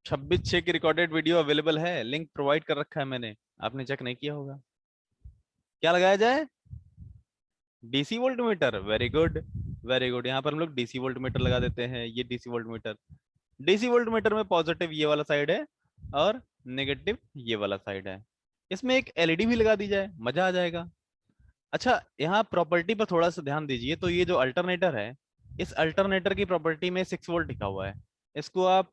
26/6 की रिकॉर्डेड वीडियो अवेलेबल है, लिंक प्रोवाइड कर रखा है मैंने, आपने चेक नहीं किया होगा। क्या लगाया जाए, DC volt meter, very good, very good. यहाँ पर हम लोग डीसी वोल्ट मीटर लगा देते हैं, ये DC volt meter. DC volt meter में पॉजिटिव ये वाला साइड है और नेगेटिव ये वाला साइड है। इसमें एक एलईडी भी लगा दी जाए, मजा आ जाएगा। अच्छा यहाँ प्रॉपर्टी पर थोड़ा सा ध्यान दीजिए, तो ये जो अल्टरनेटर है, इस अल्टरनेटर की प्रॉपर्टी में 6 वोल्ट लिखा हुआ है। इसको आप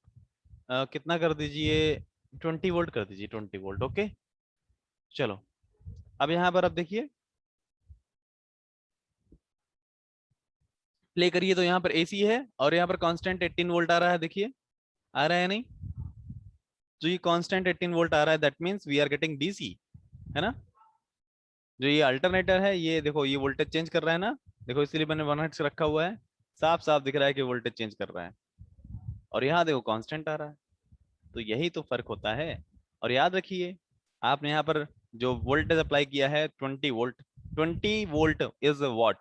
कितना कर दीजिए, 20 वोल्ट कर दीजिए, 20 वोल्ट, ओके। चलो अब यहाँ पर आप देखिए, प्ले करिए तो यहाँ पर एसी है और यहाँ पर कांस्टेंट 18 वोल्ट आ रहा है, देखिए आ रहा है नहीं। जो ये कांस्टेंट 18 वोल्ट आ रहा है that means we are getting DC, है ना। जो ये अल्टरनेटर है ये देखो, ये वोल्टेज चेंज कर रहा है ना, देखो इसीलिए मैंने 1 हर्ट्ज रखा हुआ है, साफ साफ दिख रहा है कि वोल्टेज चेंज कर रहा है। और यहाँ देखो कांस्टेंट आ रहा है, तो यही तो फर्क होता है। और याद रखिए, आपने यहाँ पर जो वोल्टेज अप्लाई किया है 20 वोल्ट, 20 वोल्ट इज वॉट।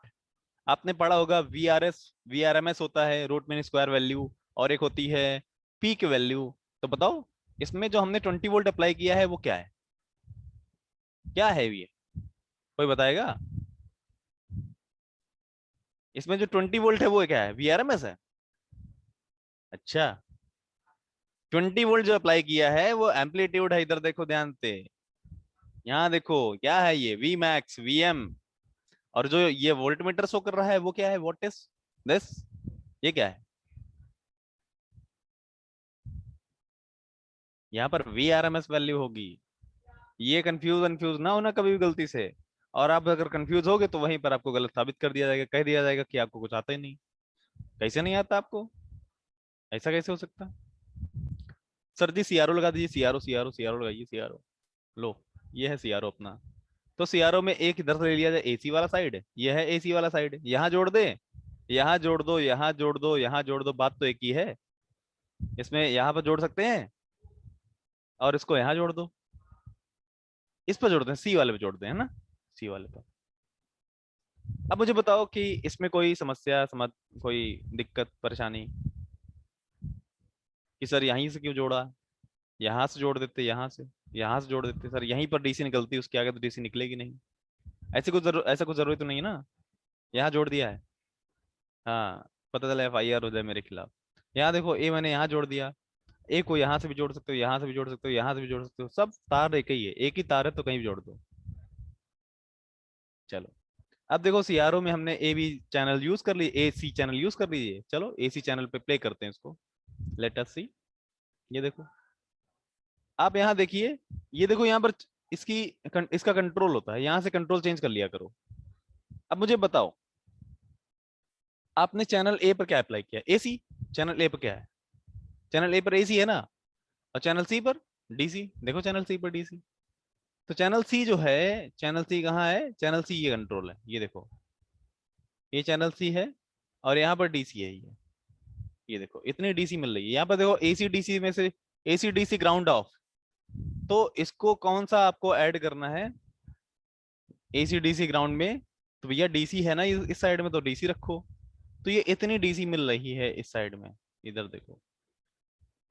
आपने पढ़ा होगा वीआरएमएस होता है रूट मीन स्क्वायर वैल्यू, और एक होती है पीक वैल्यू। तो बताओ इसमें जो हमने 20 वोल्ट अप्लाई किया है वो क्या है, क्या है ये, कोई बताएगा। इसमें जो 20 वोल्ट है वो क्या है, वीआरएमएस है। अच्छा, 20 वोल्ट जो अप्लाई किया है वो एम्पलीट्यूड है, इधर देखो ध्यान से, यहाँ देखो क्या है ये, वी मैक्स वीएम। और जो ये वोल्ट मीटर शो कर रहा है वो क्या है, व्हाट इज दिस, ये क्या है। यहाँ पर V R M S value होगी। ये कंफ्यूज ना होना कभी भी गलती से। और आप अगर कंफ्यूज होगे तो वहीं पर आपको गलत साबित कर दिया जाएगा, कह दिया जाएगा कि आपको कुछ आता ही नहीं। कैसे नहीं आता आपको, ऐसा कैसे हो सकता। सर जी सीआरओ लगा दीजिए, सीआरओ सीआरओ सीआरओ लगाइए, सीआरओ लो, ये है सीआरओ अपना। तो सीआरओ में एक इधर से ले लिया जाए, एसी वाला साइड, ये है एसी वाला साइड, यहाँ जोड़ दे, यहाँ जोड़ दो, यहाँ जोड़ दो, यहाँ जोड़ दो, बात तो एक ही है। इसमें यहाँ पर जोड़ सकते हैं और इसको यहाँ जोड़ दो, इस पर जोड़ते हैं, सी वाले पे जोड़ते हैं ना, सी वाले पे। अब मुझे बताओ कि इसमें कोई समस्या समझ, कोई दिक्कत परेशानी कि सर यहीं से क्यों जोड़ा, यहाँ से जोड़ देते, यहाँ से जोड़ देते, सर यहीं पर डीसी निकलती, उसके आगे तो डीसी निकलेगी नहीं। ऐसा कुछ जरूरी तो नहीं है ना, यहाँ जोड़ दिया है। हाँ, पता चला एफआईआर हो जाए मेरे खिलाफ। यहाँ देखो ए मैंने यहाँ जोड़ दिया, ए को यहाँ से भी जोड़ सकते हो, यहाँ से भी जोड़ सकते हो, यहाँ से भी जोड़ सकते हो, सब तार एक ही है, एक ही तार है तो कहीं भी जोड़ दो। चलो अब देखो सीआरओ में हमने ए बी चैनल यूज कर ली, ए सी चैनल यूज कर लीजिए, चलो एसी चैनल पे प्ले करते हैं इसको, लेट अस सी। ये देखो, आप यहाँ देखिए, ये देखो यहाँ पर इसकी इसका कंट्रोल होता है, यहाँ से कंट्रोल चेंज कर लिया करो। अब मुझे बताओ, आपने चैनल ए पर क्या अप्लाई किया, एसी। चैनल ए पर क्या है, चैनल ए पर एसी है ना, और चैनल सी पर डीसी, देखो चैनल सी पर डीसी। तो चैनल सी जो है, चैनल सी कहाँ है, चैनल सी ये कंट्रोल है, ये देखो, ये चैनल सी है और यहाँ पर डीसी है ये देखो इतनी डीसी मिल रही है। यहाँ पर देखो एसी डीसी में से एसी डीसी ग्राउंड ऑफ, तो इसको कौन सा आपको ऐड करना है एसी डीसी ग्राउंड में, तो भैया डीसी है ना इस साइड में, तो डीसी रखो। तो ये इतनी डीसी मिल रही है इस साइड में, इधर देखो।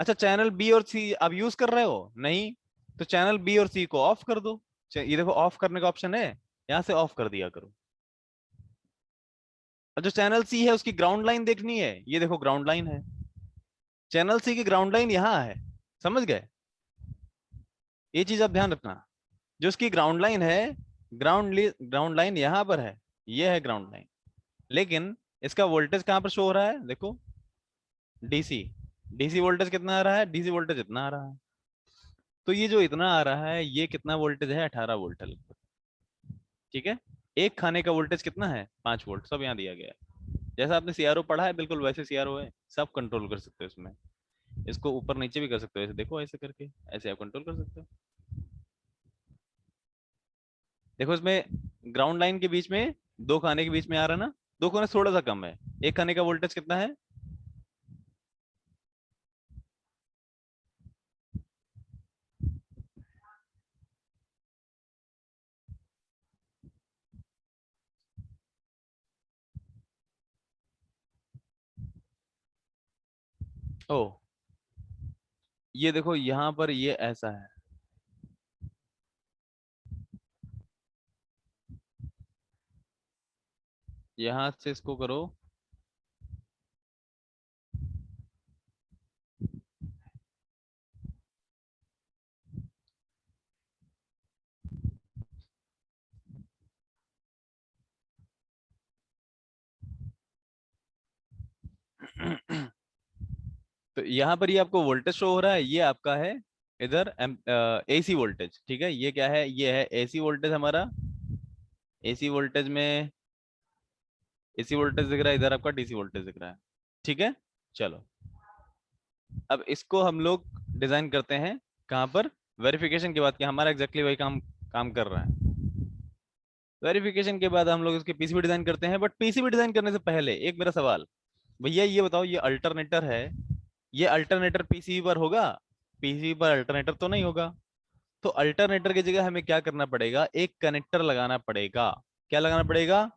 अच्छा, चैनल बी और सी आप यूज कर रहे हो? नहीं, तो चैनल बी और सी को ऑफ कर दो। ये देखो ऑफ करने का ऑप्शन है, यहां से ऑफ कर दिया करो। और जो चैनल सी है उसकी ग्राउंड लाइन देखनी है, ये देखो ग्राउंड लाइन है, चैनल सी की ग्राउंड लाइन यहाँ है। समझ गए? ये चीज आप ध्यान रखना, जो उसकी ग्राउंड लाइन है, ग्राउंड लाइन यहाँ पर है, ये है ग्राउंड लाइन। लेकिन इसका वोल्टेज कहां पर शो हो रहा है? देखो डीसी, डीसी वोल्टेज कितना आ रहा है? डीसी वोल्टेज इतना आ रहा है। तो ये जो इतना आ रहा है, ये कितना वोल्टेज है? 18 वोल्ट है लगभग। ठीक है, एक खाने का वोल्टेज कितना है? 5 वोल्ट। सब यहाँ दिया गया है, जैसा आपने सीआरओ पढ़ा है बिल्कुल वैसे सीआरओ है। सब कंट्रोल कर सकते हो इसमें, इसको ऊपर नीचे भी कर सकते हो, ऐसे देखो, ऐसे करके ऐसे आप कंट्रोल कर सकते हो। देखो इसमें ग्राउंड लाइन के बीच में, दो खाने के बीच में आ रहा है ना, दो खाने से थोड़ा सा कम है। एक खाने का वोल्टेज कितना है? ओ, ये देखो यहाँ पर ये ऐसा है। यहाँ से इसको करो। तो यहाँ पर ये आपको वोल्टेज शो हो रहा है, ये आपका है इधर एसी वोल्टेज। ठीक है, ये क्या है? ये है एसी वोल्टेज हमारा। एसी वोल्टेज में एसी वोल्टेज दिख रहा है, इधर आपका डीसी वोल्टेज दिख रहा है। ठीक है, चलो अब इसको हम लोग डिजाइन करते हैं कहाँ पर? वेरिफिकेशन के बाद, कि हमारा एग्जैक्टली वही काम काम कर रहा है। वेरिफिकेशन के बाद हम लोग इसके पीसीबी डिजाइन करते हैं। बट पीसीबी डिजाइन करने से पहले एक मेरा सवाल, भैया ये बताओ, ये अल्टरनेटर है, ये अल्टरनेटर पीसीबी पर होगा? पीसीबी पर अल्टरनेटर तो नहीं होगा। तो अल्टरनेटर की जगह हमें क्या करना पड़ेगा? एक कनेक्टर लगाना पड़ेगा। क्या लगाना पड़ेगा?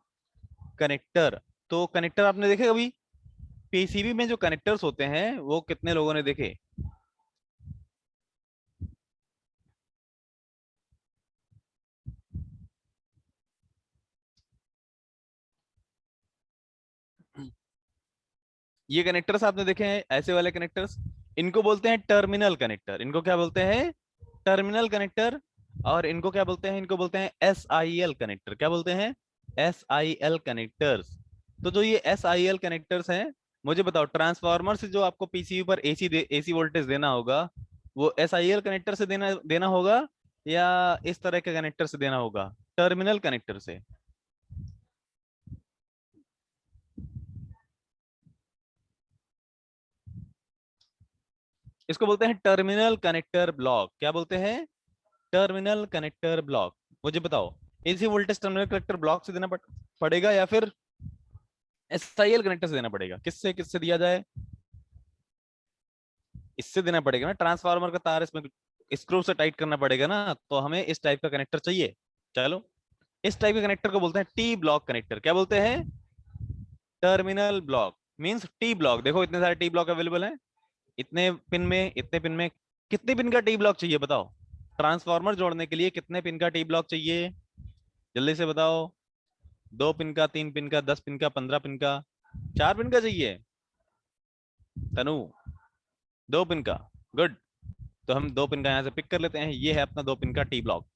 कनेक्टर। तो कनेक्टर आपने देखे कभी? पीसीबी में जो कनेक्टर्स होते हैं वो कितने लोगों ने देखे? ये कनेक्टर्स आपने देखे हैं, ऐसे वाले कनेक्टर्स, इनको बोलते हैं टर्मिनल कनेक्टर। इनको क्या बोलते हैं? Terminal connector. और इनको क्या बोलते हैं? इनको बोलते हैं एस आई एल कनेक्टर। क्या बोलते हैं? S I L connectors. तो जो ये एस आई एल कनेक्टर्स हैं, मुझे बताओ, ट्रांसफार्मर से जो आपको पीसीबी पर एसी वोल्टेज देना होगा, वो एस आई एल कनेक्टर से देना देना होगा, या इस तरह के कनेक्टर से देना होगा? टर्मिनल कनेक्टर से। इसको बोलते हैं टर्मिनल कनेक्टर ब्लॉक। क्या बोलते हैं? Terminal connector block. मुझे बताओ, AC voltage terminal connector block से देना पड़ेगा, या फिर एसआईएल कनेक्टर से देना पड़ेगा? किससे किससे दिया जाए? इससे देना पड़ेगा ना, ट्रांसफार्मर का तार इसमें स्क्रू से टाइट करना पड़ेगा ना, तो हमें इस टाइप का कनेक्टर चाहिए। चलो, इस टाइप के कनेक्टर को बोलते हैं टी ब्लॉक कनेक्टर। क्या बोलते हैं? Terminal block means T block. देखो इतने सारे टी ब्लॉक अवेलेबल हैं, इतने पिन में, इतने पिन में। कितने पिन का टी ब्लॉक चाहिए बताओ? ट्रांसफार्मर जोड़ने के लिए कितने पिन का टी ब्लॉक चाहिए? जल्दी से बताओ। 2 पिन का, 3 पिन का, 10 पिन का, 15 पिन का, 4 पिन का चाहिए? तनु, 2 पिन का। गुड। तो हम 2 पिन का यहाँ से पिक कर लेते हैं, ये है अपना 2 पिन का टी ब्लॉक।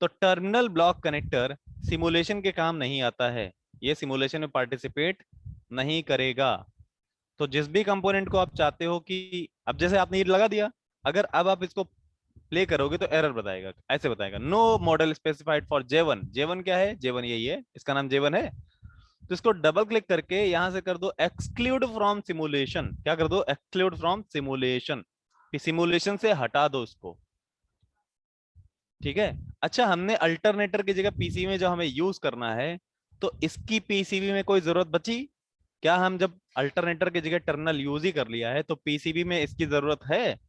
तो टर्मिनल ब्लॉक कनेक्टर सिमुलेशन के काम नहीं आता है, ये सिमुलेशन में पार्टिसिपेट नहीं करेगा। तो जिस भी कंपोनेंट को आप चाहते हो कि, अब जैसे आपने ये लगा दिया, अगर अब आप इसको प्ले करोगे तो एरर बताएगा, ऐसे बताएगा, नो मॉडल स्पेसिफाइड फॉर जेवन। जेवन क्या है? जेवन यही है, इसका नाम जेवन है। तो इसको डबल क्लिक करके यहां से कर दो एक्सक्लूड फ्रॉम सिमुलेशन। क्या कर दो? Exclude from simulation. सिमुलेशन से हटा दो उसको। ठीक है। अच्छा, हमने अल्टरनेटर की जगह पीसीबी में जो हमें यूज करना है, तो इसकी पीसीबी में कोई जरूरत बची क्या? हम जब अल्टरनेटर की जगह टर्मिनल यूज ही कर लिया है, तो पीसीबी में इसकी जरूरत है?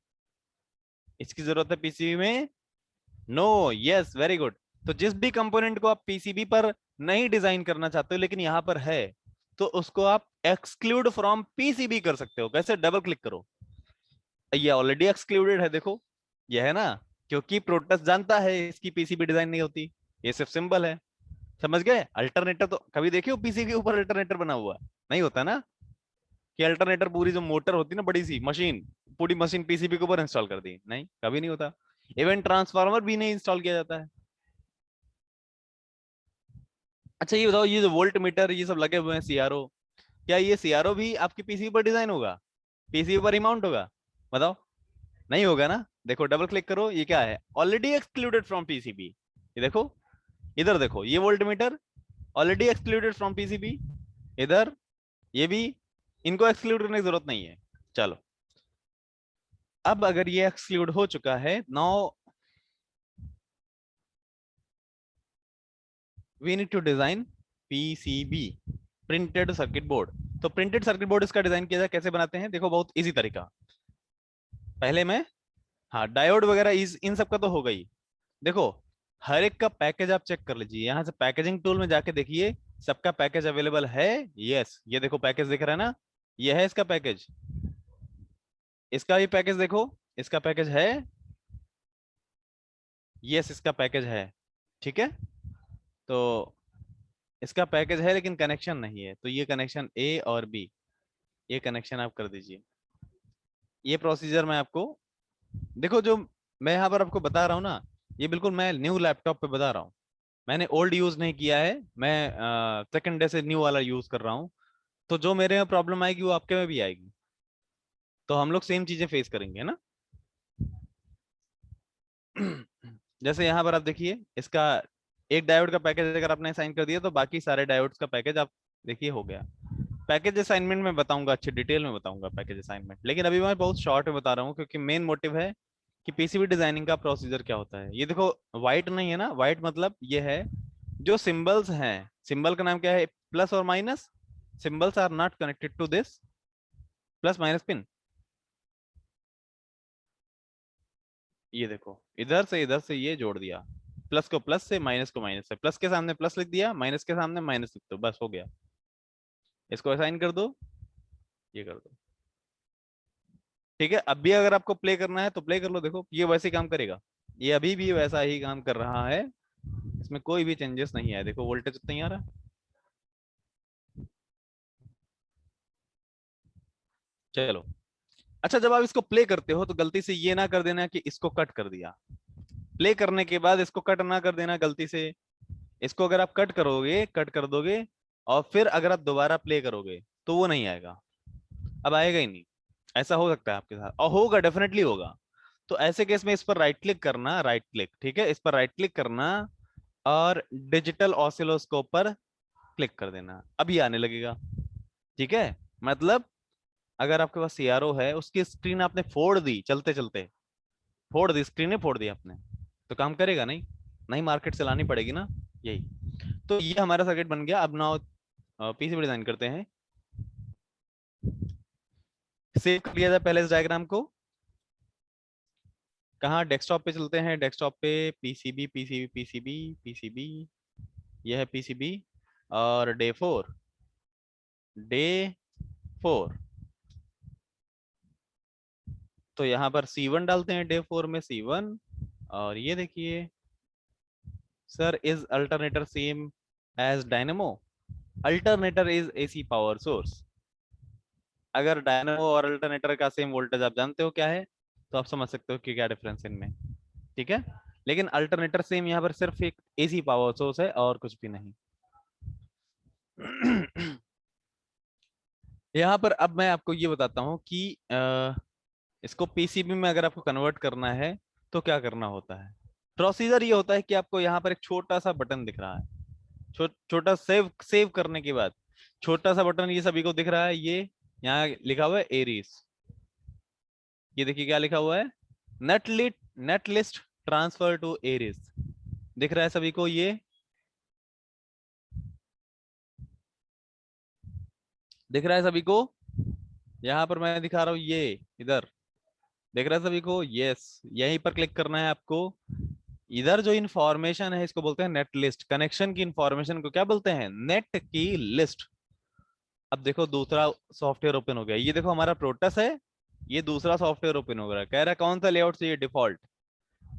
इसकी जरूरत है पीसीबी में? नो। Yes, very good. तो जिस भी कंपोनेंट को आप पीसीबी पर नहीं डिजाइन करना चाहते हो लेकिन यहाँ पर है, तो उसको आप एक्सक्लूड फ्रॉम पीसीबी कर सकते हो। कैसे? डबल क्लिक करो, ये ऑलरेडी एक्सक्लूडेड है, देखो ये है ना, क्योंकि प्रोटस जानता है इसकी पीसीबी डिजाइन नहीं होती, ये सिर्फ सिंबल है। समझ गए? अल्टरनेटर तो कभी देखे हो पीसी के ऊपर अल्टरनेटर बना हुआ? नहीं होता ना, कि अल्टरनेटर पूरी जो मोटर होती है ना, बड़ी सी मशीन, पूरी मशीन पीसीबी के ऊपर इंस्टॉल कर दी, नहीं कभी नहीं होता। इवन ट्रांसफार्मर भी नहीं इंस्टॉल किया जाता है। अच्छा ये बताओ, ये जो वोल्ट मीटर ये सब लगे हुए हैं, सीआरओ, क्या ये सीआरओ भी आपकी पीसीबी पर डिजाइन होगा, पीसीबी पर ही माउंट होगा? बताओ। नहीं होगा ना। देखो डबल क्लिक करो, ये क्या है? Already excluded from PCB. ये देखो, इधर देखो, ये volt meter already excluded from PCB, इधर ये भी, इनको एक्सक्लूड करने की जरूरत नहीं है। चलो, अब अगर ये एक्सक्लूड हो चुका है, now we need to design PCB, printed circuit board. तो प्रिंटेड सर्किट बोर्ड इसका डिजाइन किया जाए, कैसे बनाते हैं? देखो बहुत इजी तरीका। पहले मैं, हाँ डायोड वगैरह इस इन सब का तो हो गई। देखो हर एक का पैकेज आप चेक कर लीजिए, यहां से पैकेजिंग टूल में जाके देखिए सबका पैकेज अवेलेबल है। यस, ये देखो पैकेज दिख रहा है ना, ये है इसका पैकेज। इसका भी पैकेज देखो, इसका पैकेज है। यस, इसका पैकेज है। ठीक है, तो इसका पैकेज है लेकिन कनेक्शन नहीं है, तो ये कनेक्शन ए और बी, ये कनेक्शन आप कर दीजिए। ये प्रोसीजर मैं आपको, देखो जो मैं यहाँ पर आपको बता रहा हूँ ना, ये बिल्कुल मैं न्यू लैपटॉप पे बता रहा हूँ, मैंने ओल्ड यूज नहीं किया है, मैं सेकंड डे से न्यू वाला यूज कर रहा हूँ। तो जो मेरे में प्रॉब्लम आएगी वो आपके में भी आएगी, तो हम लोग सेम चीजें फेस करेंगे, है ना। जैसे यहाँ पर आप देखिए, इसका एक डायोड का पैकेज अगर आपने असाइन कर दिया तो बाकी सारे डायोड्स का पैकेज आप देखिए हो गया। पैकेज असाइनमेंट में बताऊंगा, अच्छे डिटेल में बताऊंगा पैकेज असाइनमेंट, लेकिन अभी मैं बहुत शॉर्ट में बता रहा हूँ क्योंकि मेन मोटिव है कि पीसीबी डिजाइनिंग का प्रोसीजर क्या होता है। ये देखो व्हाइट नहीं है ना, व्हाइट मतलब ये है जो सिंबल्स हैं, सिंबल का नाम क्या है? प्लस और minus. Symbols are not connected to this plus minus pin. ये देखो इधर से ये जोड़ दिया, प्लस को प्लस से, माइनस को माइनस से, प्लस के सामने प्लस लिख दिया, माइनस के सामने माइनस लिख दो, बस हो गया। इसको असाइन कर दो, ये कर दो। ठीक है, अब भी अगर आपको प्ले करना है तो प्ले कर लो, देखो ये वैसे ही काम करेगा, ये अभी भी वैसा ही काम कर रहा है, इसमें कोई भी चेंजेस नहीं है। देखो वोल्टेज उतना ही आ रहा है। चलो, अच्छा जब आप इसको प्ले करते हो तो गलती से ये ना कर देना कि इसको कट कर दिया, प्ले करने के बाद इसको कट ना कर देना गलती से। इसको अगर आप कट करोगे, कट कर दोगे, और फिर अगर आप दोबारा प्ले करोगे तो वो नहीं आएगा, अब आएगा ही नहीं। ऐसा हो सकता है आपके साथ, और होगा, डेफिनेटली होगा। तो ऐसे केस में इस पर राइट क्लिक करना, राइट क्लिक, ठीक है, इस पर राइट क्लिक करना और डिजिटल ऑसिलोस्कोप पर क्लिक कर देना, अभी आने लगेगा। ठीक है, मतलब अगर आपके पास सीआरओ है, उसकी स्क्रीन आपने फोड़ दी चलते चलते, फोड़ दी स्क्रीन ही फोड़ दी आपने, तो काम करेगा नहीं, नहीं मार्केट से लानी पड़ेगी ना। यही, तो ये हमारा सर्किट बन गया। अब नाउ पीसीबी डिजाइन करते हैं। सेव कर लिया जाए पहले इस डायग्राम को, कहाँ? डेस्कटॉप पे चलते हैं, डेस्कटॉप पे पीसीबी पीसीबी पीसीबी पीसीबी, यह है पीसीबी। और डे 4 तो यहाँ पर C1 डालते हैं, डे 4 में C1। और ये देखिए, sir is alternator same as dynamo? Alternator is AC power source. अगर डायनेमो और अल्टरनेटर का सेम वोल्टेज आप जानते हो क्या है, तो आप समझ सकते हो कि क्या डिफरेंस इनमें। ठीक है, लेकिन अल्टरनेटर सेम यहाँ पर सिर्फ एक एसी पावर सोर्स है और कुछ भी नहीं। यहाँ पर अब मैं आपको ये बताता हूँ कि इसको पीसीबी में अगर आपको कन्वर्ट करना है तो क्या करना होता है। प्रोसीजर ये होता है कि आपको यहाँ पर एक छोटा सा बटन दिख रहा है, छोटा सेव सेव करने के बाद छोटा सा बटन, ये सभी को दिख रहा है, ये यहाँ लिखा हुआ है एरीज। ये देखिए क्या लिखा हुआ है, net list transfer to Ares, दिख रहा है सभी को? ये दिख रहा है सभी को? यहाँ पर मैं दिखा रहा हूँ, ये इधर दिख रहा है सभी को? यस, यहीं पर क्लिक करना है आपको, इधर जो इंफॉर्मेशन है इसको बोलते हैं नेट लिस्ट। कनेक्शन की इंफॉर्मेशन को क्या बोलते हैं? नेट की लिस्ट। अब देखो दूसरा सॉफ्टवेयर ओपन हो गया, ये देखो हमारा प्रोटस है, ये दूसरा सॉफ्टवेयर ओपन हो गया, कह रहा है कौन सा लेआउट चाहिए? डिफॉल्ट।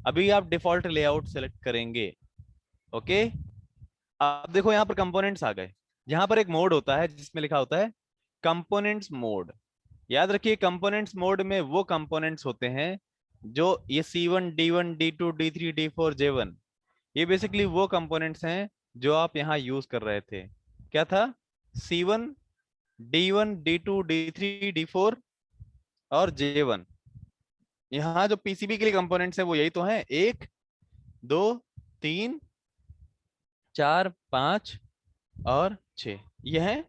अभी आप डिफॉल्ट लेआउट सेलेक्ट करेंगे। ओके, अब देखो यहाँ पर कंपोनेंट्स आ गए। यहाँ पर एक मोड होता है जिसमें लिखा होता है कंपोनेंट्स मोड। याद रखिए कंपोनेंट्स मोड में वो कंपोनेंट्स होते हैं जो ये C1 D1 D2 D3 D4 J1, ये बेसिकली वो कंपोनेंट्स हैं जो आप यहाँ यूज कर रहे थे। क्या था? C1 D1 D2 D3 D4 और J1। यहाँ जो पीसीबी के लिए कंपोनेंट्स है वो यही तो है, 1 2 3 4 5 और 6 ये है।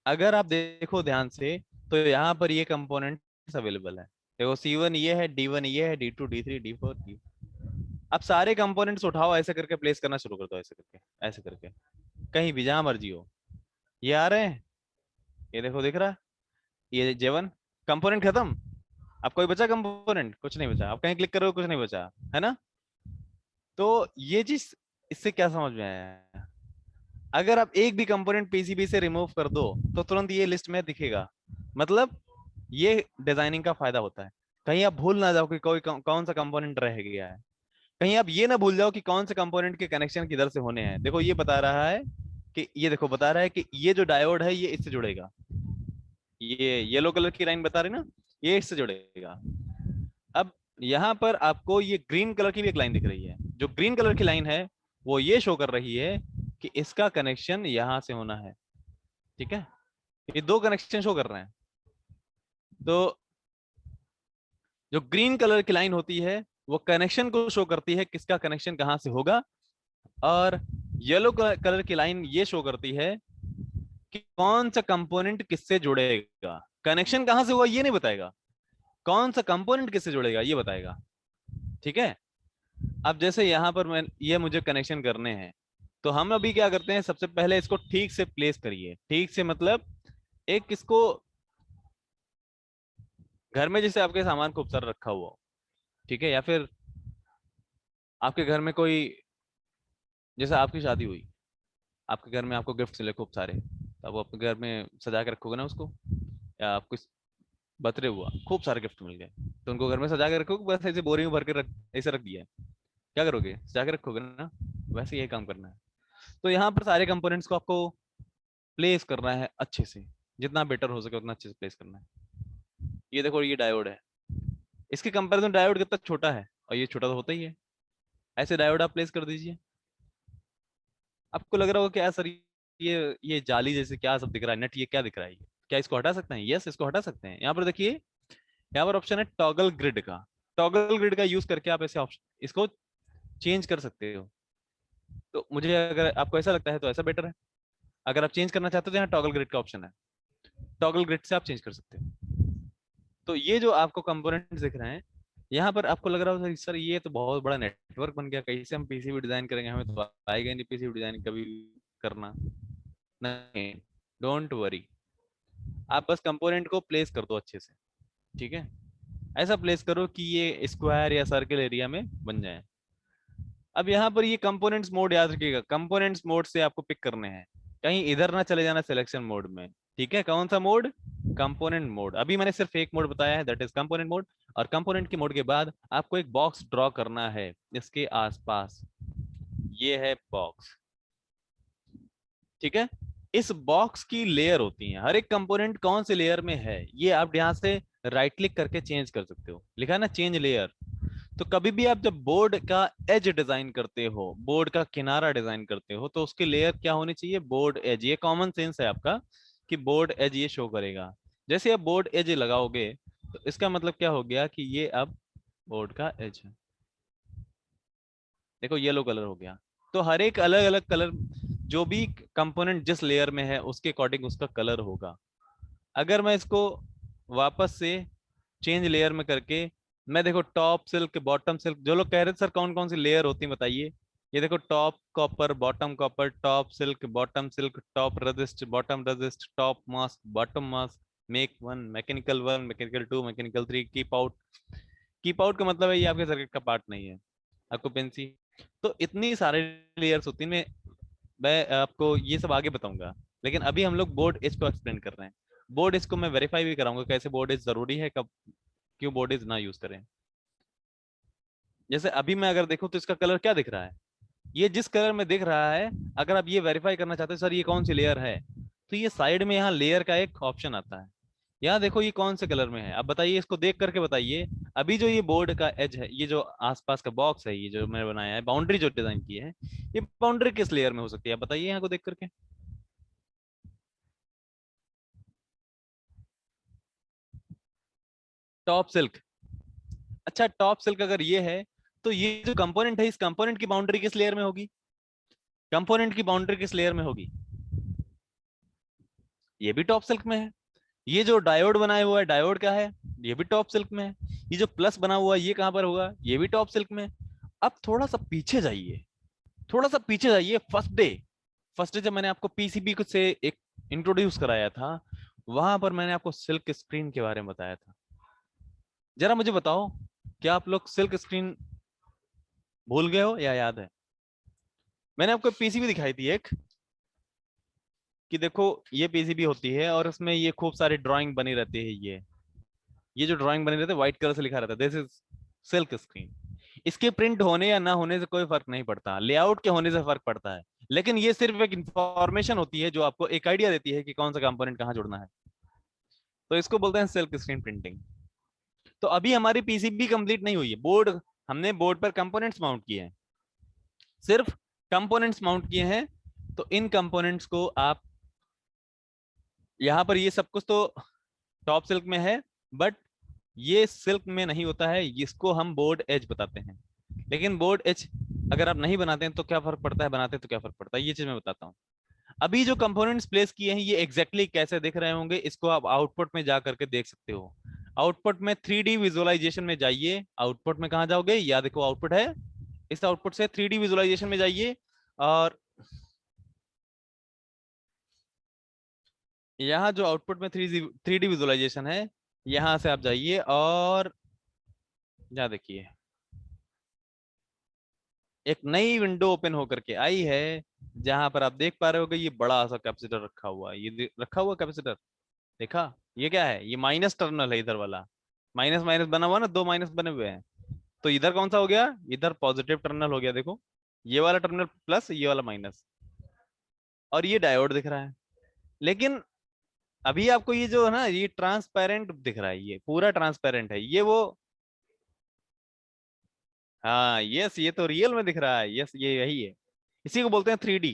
अगर आप देखो ध्यान से तो यहाँ पर ये कंपोनेंट्स अवेलेबल है। देखो C1 ये है, D1 ये है, D2 D3 D4 D। अब सारे कंपोनेंट्स उठाओ, ऐसे करके प्लेस करना शुरू कर दो, ऐसे करके कहीं भी जहां मर्जी हो। ये आ रहे हैं, ये देखो दिख रहा, ये J1 कंपोनेंट खत्म। अब कोई बचा कंपोनेंट? कुछ नहीं बचा। अब कहीं क्लिक करो कुछ नहीं बचा, है ना? तो ये चीज, इससे क्या समझ में आया? अगर आप एक भी कंपोनेंट पीसीबी से रिमूव कर दो तो तुरंत ये लिस्ट में दिखेगा। मतलब ये डिजाइनिंग का फायदा होता है। कहीं आप भूल ना जाओ कि कोई कौन सा कंपोनेंट रह गया है। कहीं आप ये ना भूल जाओ कि कौन से कंपोनेंट के कनेक्शन किधर से होने हैं। देखो ये बता रहा है कि ये देखो बता रहा है कि ये जो डायोड है ये इससे जुड़ेगा। ये येलो कलर की लाइन बता रही ना, ये इससे जुड़ेगा। अब यहाँ पर आपको ये ग्रीन कलर की भी एक लाइन दिख रही है। जो ग्रीन कलर की लाइन है वो ये शो कर रही है कि इसका कनेक्शन यहां से होना है। ठीक है, ये दो कनेक्शन शो कर रहे हैं। तो जो ग्रीन कलर की लाइन होती है वो कनेक्शन को शो करती है, किसका कनेक्शन कहां से होगा। और येलो कलर की लाइन ये शो करती है कि कौन सा कंपोनेंट किससे जुड़ेगा। कनेक्शन कहां से हुआ ये नहीं बताएगा, कौन सा कंपोनेंट किससे जुड़ेगा ये बताएगा। ठीक है, अब जैसे यहां पर मैं ये मुझे कनेक्शन करने हैं, तो हम अभी क्या करते हैं, सबसे पहले इसको ठीक से प्लेस करिए। ठीक से मतलब एक इसको घर में जैसे आपके सामान खूब सारा रखा हुआ हो, ठीक है, या फिर आपके घर में कोई, जैसे आपकी शादी हुई, आपके घर में आपको गिफ्ट मिले खूब सारे, तो आप अपने घर में सजा के रखोगे ना उसको। या आपको बर्थडे हुआ, खूब सारे गिफ्ट मिल गए, तो उनको घर में सजा के रखोगे? बस ऐसे बोरी में भर के रख, ऐसे रख दिया है, क्या करोगे? सजा के रखोगे ना। वैसे यही काम करना है। तो यहाँ पर सारे कंपोनेंट्स को आपको प्लेस करना है अच्छे से, जितना बेटर हो सके उतना अच्छे से प्लेस करना है। ये देखो ये डायोड है, इसके कंपैरिजन डायोड कितना छोटा है, और ये छोटा तो होता ही है। ऐसे डायोड आप प्लेस कर दीजिए। आपको लग रहा होगा क्या सर ये जाली जैसे क्या सब दिख रहा है, नेट ये क्या दिख रहा है, ये क्या इसको हटा सकते हैं? यस, इसको हटा सकते हैं। यहाँ पर देखिए, यहाँ पर ऑप्शन है टॉगल ग्रिड का। टॉगल ग्रिड का यूज करके आप ऐसे ऑप्शन इसको चेंज कर सकते हो। तो मुझे, अगर आपको ऐसा लगता है तो ऐसा बेटर है। अगर आप चेंज करना चाहते हो तो यहाँ टॉगल ग्रिड का ऑप्शन है, टॉगल ग्रिड से आप चेंज कर सकते हो। तो ये जो आपको कंपोनेंट्स दिख रहे हैं, यहाँ पर आपको लग रहा हो सर ये तो बहुत बड़ा नेटवर्क बन गया, कैसे हम पीसीबी डिजाइन करेंगे, हमें तो आएगा नहीं पीसीबी डिजाइन कभी करना। नहीं, डोंट वरी, आप बस कंपोनेंट को प्लेस कर दो अच्छे से। ठीक है, ऐसा प्लेस करो कि ये स्क्वायर या सर्कल एरिया में बन जाए। अब यहाँ पर ये कंपोनेंट्स मोड याद रखिएगा, कंपोनेंट्स मोड से आपको पिक करने हैं, कहीं इधर ना चले जाना सिलेक्शन मोड में। ठीक है, कौन सा मोड? Component mode. अभी मैंने सिर्फ एक मोड बताया है, दैट इज कंपोनेंट मोड। और कंपोनेंट के मोड के बाद आपको एक बॉक्स ड्रॉ करना है इसके आसपास। ये है बॉक्स। ठीक है, इस बॉक्स की लेयर होती है, हर एक कंपोनेंट कौन से लेयर में है ये आप यहाँ से राइट क्लिक करके चेंज कर सकते हो। लिखा है ना चेंज लेयर। तो कभी भी आप जब बोर्ड का एज डिजाइन करते हो, बोर्ड का किनारा डिजाइन करते हो, तो उसकी लेयर क्या होनी चाहिए? Board edge. ये कॉमन सेंस है आपका कि बोर्ड एज ये शो करेगा। जैसे आप बोर्ड एज लगाओगे तो इसका मतलब क्या हो गया कि ये अब बोर्ड का एज है। देखो येलो कलर हो गया। तो हर एक अलग अलग कलर, जो भी कंपोनेंट जिस लेयर में है उसके अकॉर्डिंग उसका कलर होगा। अगर मैं इसको वापस से चेंज लेयर में करके, मैं देखो टॉप सिल्क बॉटम सिल्क, जो लोग कह रहे थे सर कौन कौन सी लेयर होती है बताइए, ये देखो top copper, bottom copper, top silk, bottom silk, top resist, bottom resist, top mask, bottom mask, mech one, mechanical two, mechanical three, keep out. Keep out का मतलब है ये आपके सर्किट का पार्ट नहीं है, आपको पेंसी तो इतनी सारे लेयर्स होती हैं। मैं आपको ये सब आगे बताऊंगा, लेकिन अभी हम लोग बोर्ड एज को एक्सप्लेन कर रहे हैं। बोर्ड एज को मैं वेरीफाई भी कराऊंगा कैसे बोर्ड एज जरूरी है, कब क्यों बोर्ड एज ना यूज करें। जैसे अभी मैं अगर देखूं तो इसका कलर क्या दिख रहा है, ये जिस कलर में दिख रहा है, अगर आप ये वेरीफाई करना चाहते हो सर ये कौन सी लेयर है, तो ये साइड में यहाँ लेयर का एक ऑप्शन आता है। यहाँ देखो ये कौन से कलर में है, अब बताइए, इसको देख करके बताइए। अभी जो ये बोर्ड का एज है, ये जो आसपास का बॉक्स है, ये जो मैंने बनाया है, बाउंड्री जो डिजाइन की है, ये बाउंड्री किस लेयर में हो सकती है, आप बताइए यहाँ को देख करके। Top silk. अच्छा, टॉप सिल्क अगर ये है, तो ये जो कंपोनेंट है, इस कंपोनेंट की बाउंड्री किस लेयर में होगी, कंपोनेंट की बाउंड्री किस लेयर में होगी, ये भी टॉप सिल्क में है। ये जो डायोड बनाया हुआ है, डायोड क्या है, ये भी टॉप सिल्क में है। ये जो प्लस बना हुआ है, ये कहां पर होगा, ये भी टॉप सिल्क में है। अब थोड़ा सा पीछे जाइए, थोड़ा सा पीछे जाइए, फर्स्ट डे जब मैंने आपको पीसीबी से एक इंट्रोड्यूस कराया था, वहां पर मैंने आपको सिल्क स्क्रीन के बारे में बताया था। जरा मुझे बताओ, क्या आप लोग सिल्क स्क्रीन भूल गए हो या याद है? मैंने आपको पीसीबी दिखाई थी एक, कि देखो ये पीसीबी होती है और उसमें ये खूब सारी ड्राइंग बनी रहती है। ये जो ड्राइंग बनी रहती है व्हाइट कलर से लिखा रहता है, दिस इज सिल्क स्क्रीन। इसके प्रिंट होने या ना होने से कोई फर्क नहीं पड़ता, लेआउट के होने से फर्क पड़ता है। लेकिन ये सिर्फ एक इंफॉर्मेशन होती है जो आपको एक आइडिया देती है कि कौन सा कंपोनेंट कहाँ जुड़ना है। तो इसको बोलते हैं सिल्क स्क्रीन प्रिंटिंग। तो अभी हमारी पीसीबी कंप्लीट नहीं हुई है, बोर्ड, हमने बोर्ड पर कंपोनेंट्स माउंट किए हैं, सिर्फ कंपोनेंट्स माउंट किए हैं। तो इन कंपोनेंट्स को आप यहाँ पर, ये सब कुछ तो टॉप सिल्क में है, बट ये सिल्क में नहीं होता है, इसको हम बोर्ड एज बताते हैं। लेकिन बोर्ड एज अगर आप नहीं बनाते हैं तो क्या फर्क पड़ता है, बनाते हैं तो क्या फर्क पड़ता है, ये चीज मैं बताता हूँ। अभी जो कंपोनेंट्स प्लेस किए हैं ये एग्जैक्टली कैसे दिख रहे होंगे, इसको आप आउटपुट में जा करके देख सकते हो। आउटपुट में 3D विजुअलाइजेशन में जाइए। आउटपुट में कहा जाओगे, या देखो आउटपुट है, इस आउटपुट से 3D विजुअलाइजेशन में जाइए, और यहाँ जो आउटपुट में 3D विजुअलाइजेशन है, यहाँ से आप जाइए और यहाँ देखिए, एक नई विंडो ओपन होकर के आई है, जहां पर आप देख पा रहे हो कि ये बड़ा सा कैपेसिटर रखा हुआ है, रखा हुआ कैपेसिटर देखा, ये क्या है, ये माइनस टर्मिनल है इधर वाला, माइनस माइनस बना हुआ ना, दो माइनस बने हुए हैं। तो इधर कौन सा हो गया, इधर पॉजिटिव टर्मिनल हो गया, देखो ये वाला टर्मिनल प्लस, ये वाला माइनस, और ये डायोड दिख रहा है। लेकिन अभी आपको ये जो है ना, ये ट्रांसपेरेंट दिख रहा है, ये पूरा ट्रांसपेरेंट है, ये वो, हाँ यस, ये तो रियल में दिख रहा है, यस ये यही है, इसी को बोलते हैं 3D।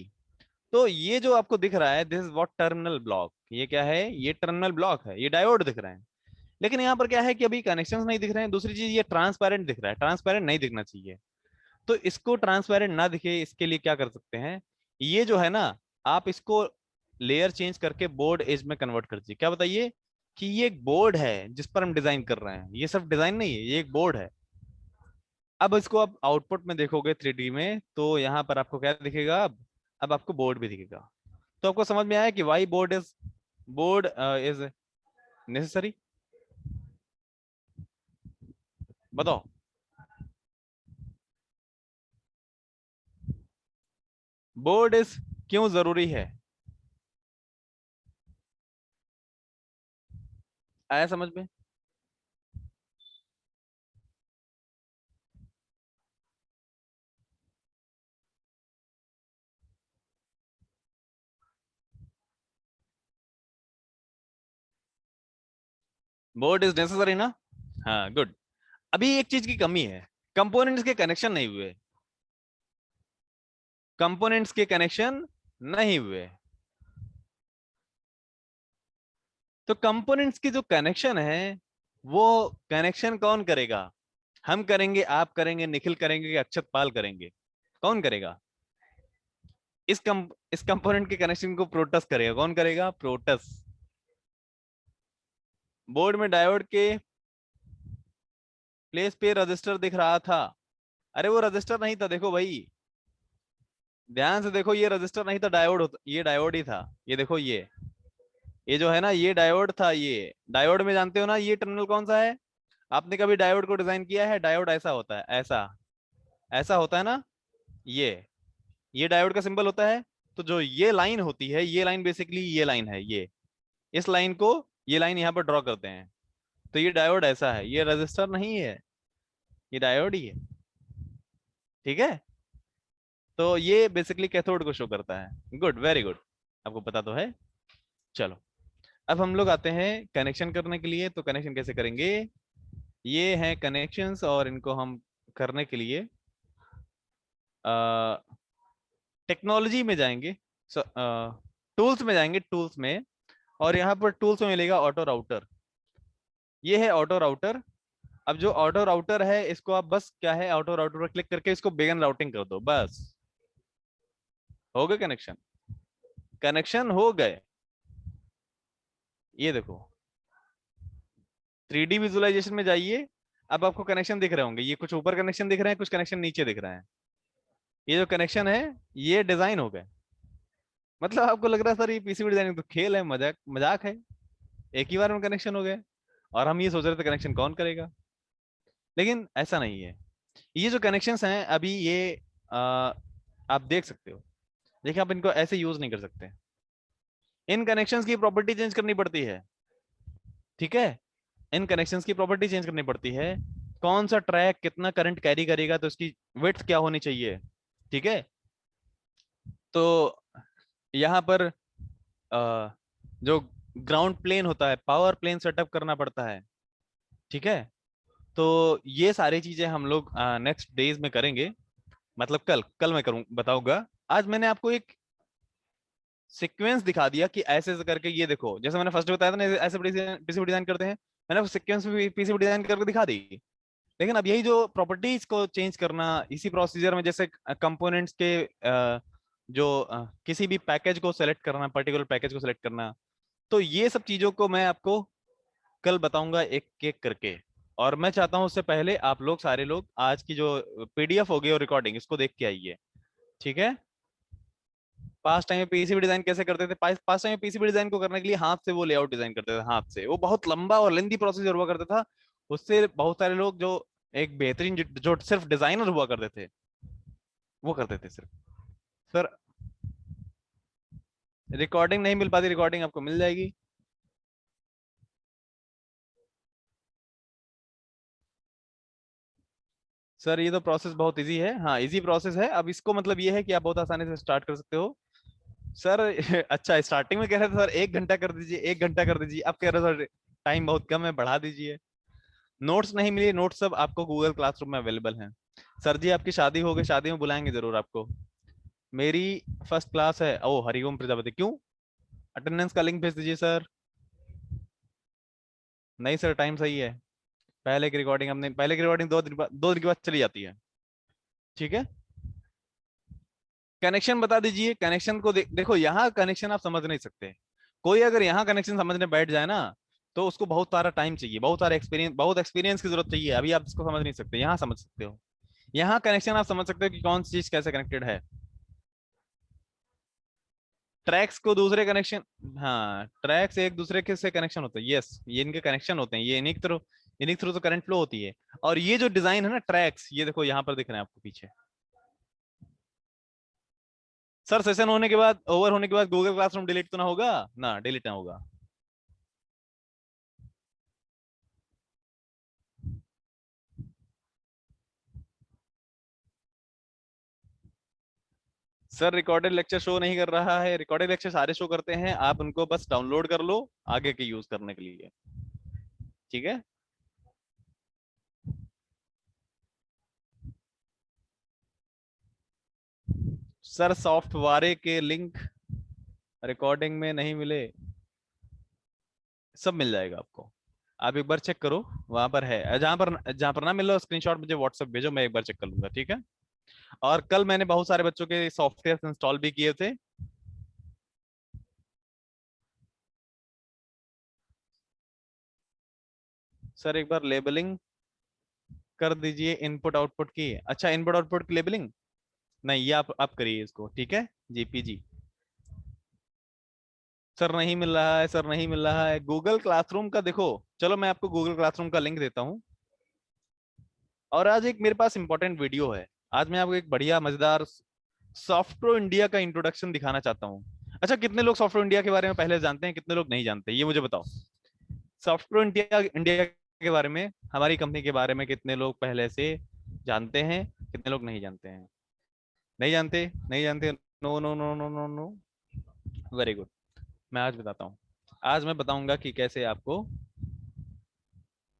तो ये जो आपको दिख रहा है, this is what terminal block, ये क्या है, ये टर्मिनल ब्लॉक है, ये डायोड दिख रहे हैं। लेकिन यहाँ पर क्या है कि अभी कनेक्शंस नहीं दिख रहे हैं, दूसरी चीज ये ट्रांसपेरेंट दिख रहा है, ट्रांसपेरेंट नहीं दिखना चाहिए। तो इसको ट्रांसपेरेंट ना दिखे इसके लिए क्या कर सकते हैं, ये जो है ना, आप इसको लेयर चेंज करके बोर्ड एज में कन्वर्ट कर दीजिए। क्या बताइए, कि ये एक बोर्ड है जिस पर हम डिजाइन कर रहे हैं, ये सिर्फ डिजाइन नहीं है, ये एक बोर्ड है। अब इसको आप आउटपुट में देखोगे 3D में, तो यहाँ पर आपको क्या दिखेगा, अब आपको बोर्ड भी दिखेगा। तो आपको समझ में आया कि वाई बोर्ड इज नेसेसरी, बताओ। बोर्ड इज क्यों जरूरी है, आया समझ में? बोर्ड इज नेसेसरी ना, हाँ गुड। अभी एक चीज की कमी है, कंपोनेंट्स के कनेक्शन नहीं हुए, कंपोनेंट्स के कनेक्शन नहीं हुए। तो कंपोनेंट्स की जो कनेक्शन है, वो कनेक्शन कौन करेगा, हम करेंगे, आप करेंगे, निखिल करेंगे, अक्षत पाल करेंगे, कौन करेगा? इस कंपोनेंट के कनेक्शन को प्रोटस करेगा, कौन करेगा, प्रोटस। बोर्ड में डायोड के प्लेस पे रजिस्टर दिख रहा था, अरे वो रजिस्टर नहीं था, देखो भाई ध्यान से देखो, ये रजिस्टर नहीं था, डायोड होता, ये डायोड ही था। ये देखो ये जो है ना, ये डायोड था। ये डायोड में जानते हो ना, ये टर्मिनल कौन सा है, आपने कभी डायोड को डिजाइन किया है, डायोड ऐसा होता है, ऐसा ऐसा होता है ना। ये डायोड का सिंबल होता है। तो जो ये लाइन होती है, ये लाइन बेसिकली ये लाइन है, ये इस लाइन को, ये लाइन यहाँ पर ड्रॉ करते हैं। तो ये डायोड ऐसा है, ये रजिस्टर नहीं है, ये डायोड ही है। ठीक है, तो ये बेसिकली कैथोड को शो करता है। गुड, वेरी गुड, आपको पता तो है। चलो, अब हम लोग आते हैं कनेक्शन करने के लिए। तो कनेक्शन कैसे करेंगे? ये हैं कनेक्शंस, और इनको हम करने के लिए टेक्नोलॉजी में जाएंगे, टूल्स में जाएंगे, टूल्स में। और यहाँ पर टूल्स में मिलेगा ऑटो राउटर। ये है ऑटो राउटर। अब जो ऑटो राउटर है, इसको आप बस क्या है, ऑटो राउटर पर क्लिक करके इसको बिगिन राउटिंग कर दो, बस हो गए कनेक्शन। कनेक्शन हो गए। ये देखो, 3D विजुअलाइजेशन में जाइए। अब आपको कनेक्शन दिख रहे होंगे, ये कुछ ऊपर कनेक्शन दिख रहे हैं, कुछ कनेक्शन नीचे दिख रहे हैं। ये जो कनेक्शन है, ये डिजाइन हो गए। मतलब आपको लग रहा है सर ये पीसीबी डिजाइनिंग तो खेल है, मजाक मजाक है, एक ही बार में कनेक्शन हो गए। और हम ये सोच रहे थे कनेक्शन कौन करेगा, लेकिन ऐसा नहीं है। ये जो कनेक्शंस हैं अभी, ये आप देख सकते हो। देखिए, आप इनको ऐसे यूज नहीं कर सकते। इन कनेक्शंस की प्रॉपर्टी चेंज करनी पड़ती है। ठीक है, इन कनेक्शंस की प्रॉपर्टी चेंज करनी पड़ती है। कौन सा ट्रैक कितना करंट कैरी करेगा, तो इसकी विड्थ क्या होनी चाहिए। ठीक है, तो यहाँ पर जो ग्राउंड प्लेन होता है, पावर प्लेन सेटअप करना पड़ता है। ठीक है, तो ये सारी चीजें हम लोग नेक्स्ट डेज में करेंगे। मतलब कल कल मैं करूँ बताऊंगा। आज मैंने आपको एक सीक्वेंस दिखा दिया कि ऐसे ऐसे करके, ये देखो जैसे मैंने फर्स्ट बताया था ना, ऐसे पीसीबी डिजाइन करते हैं। मैंने सीक्वेंस में पीसीबी डिजाइन करके दिखा दी। लेकिन अब यही जो प्रॉपर्टीज को चेंज करना इसी प्रोसीजर में, जैसे कंपोनेंट्स के जो किसी भी पैकेज को सेलेक्ट करना, पर्टिकुलर पैकेज को सेलेक्ट करना, तो ये सब चीजों को मैं आपको कल बताऊंगा एक एक करके। और मैं चाहता हूं उससे पहले आप लोग सारे लोग आज की जो पीडीएफ होगी और रिकॉर्डिंग, इसको देख के आइए। ठीक है, पास्ट टाइम में पीसीबी डिजाइन कैसे करते थे? पास्ट टाइम में पीसीबी डिजाइन को करने के लिए हाथ से वो लेआउट डिजाइन करते थे, हाथ से। वो बहुत लंबा और लेंदी प्रोसीजर हुआ करता था। उससे बहुत सारे लोग जो एक बेहतरीन जो सिर्फ डिजाइनर हुआ करते थे, वो करते थे सिर्फ। सर रिकॉर्डिंग नहीं मिल पाती, रिकॉर्डिंग आपको मिल जाएगी। सर ये तो प्रोसेस बहुत इजी है, हाँ इजी प्रोसेस है। अब इसको मतलब ये है कि आप बहुत आसानी से स्टार्ट कर सकते हो। सर अच्छा, स्टार्टिंग में कह रहे थे सर 1 घंटा कर दीजिए, 1 घंटा कर दीजिए, अब कह रहे हो सर टाइम बहुत कम है, बढ़ा दीजिए। नोट्स नहीं मिली, नोट्स सब आपको गूगल क्लासरूम में अवेलेबल हैं। सर जी आपकी शादी हो गई, शादी में बुलाएंगे जरूर आपको। मेरी फर्स्ट क्लास है, ओ हरिओम प्रजापति, क्यों? अटेंडेंस का लिंक भेज दीजिए सर। नहीं सर, टाइम सही है। पहले की रिकॉर्डिंग हमने, पहले की रिकॉर्डिंग 2 दिन के बाद चली जाती है। ठीक है, कनेक्शन बता दीजिए। कनेक्शन को देखो, यहाँ कनेक्शन आप समझ नहीं सकते। कोई अगर यहाँ कनेक्शन समझने बैठ जाए ना, तो उसको बहुत सारा टाइम चाहिए, बहुत एक्सपीरियंस की जरूरत चाहिए। अभी आप इसको समझ नहीं सकते, यहाँ समझ सकते हो। यहाँ कनेक्शन आप समझ सकते हो कि कौन सी चीज कैसे कनेक्टेड है। ट्रैक्स को दूसरे कनेक्शन, हाँ ट्रैक्स एक दूसरे के से कनेक्शन होते हैं, यस ये इनके कनेक्शन होते हैं, ये इन्हीं के थ्रू तो करंट फ्लो होती है। और ये जो डिजाइन है ना ट्रैक्स, ये देखो यहाँ पर दिख रहे हैं आपको पीछे। सर सेशन होने के बाद, ओवर होने के बाद गूगल क्लासरूम डिलीट तो ना होगा ना? डिलीट ना होगा। सर रिकॉर्डेड लेक्चर शो नहीं कर रहा है, रिकॉर्डेड लेक्चर सारे शो करते हैं, आप उनको बस डाउनलोड कर लो आगे के यूज करने के लिए। ठीक है, सर सॉफ्टवेयर के लिंक रिकॉर्डिंग में नहीं मिले, सब मिल जाएगा आपको। आप एक बार चेक करो, वहां पर है। जहां पर ना मिल रहा, स्क्रीनशॉट मुझे व्हाट्सएप भेजो, मैं एक बार चेक कर लूंगा। ठीक है, और कल मैंने बहुत सारे बच्चों के सॉफ्टवेयर इंस्टॉल भी किए थे। सर एक बार लेबलिंग कर दीजिए इनपुट आउटपुट की। अच्छा, इनपुट आउटपुट की लेबलिंग नहीं, ये आप करिए इसको। ठीक है, जीपीजी। सर नहीं मिल रहा है, सर नहीं मिल रहा है गूगल क्लासरूम का। देखो चलो, मैं आपको गूगल क्लासरूम का लिंक देता हूँ। और आज एक मेरे पास इंपॉर्टेंट वीडियो है, आज मैं आपको एक बढ़िया मजेदार सॉफ्टवेयर इंडिया का इंट्रोडक्शन दिखाना चाहता हूँ। अच्छा, कितने लोग सॉफ्टवेयर इंडिया के बारे में पहले जानते हैं, कितने लोग नहीं जानते, ये मुझे बताओ। सॉफ्टवेयर इंडिया इंडिया के बारे में, हमारी कंपनी के बारे में कितने लोग पहले से जानते हैं, कितने लोग नहीं जानते हैं? नहीं जानते, नहीं जानते। No no no no no no. Very good. मैं आज बताता हूँ। आज मैं बताऊंगा कि कैसे आपको,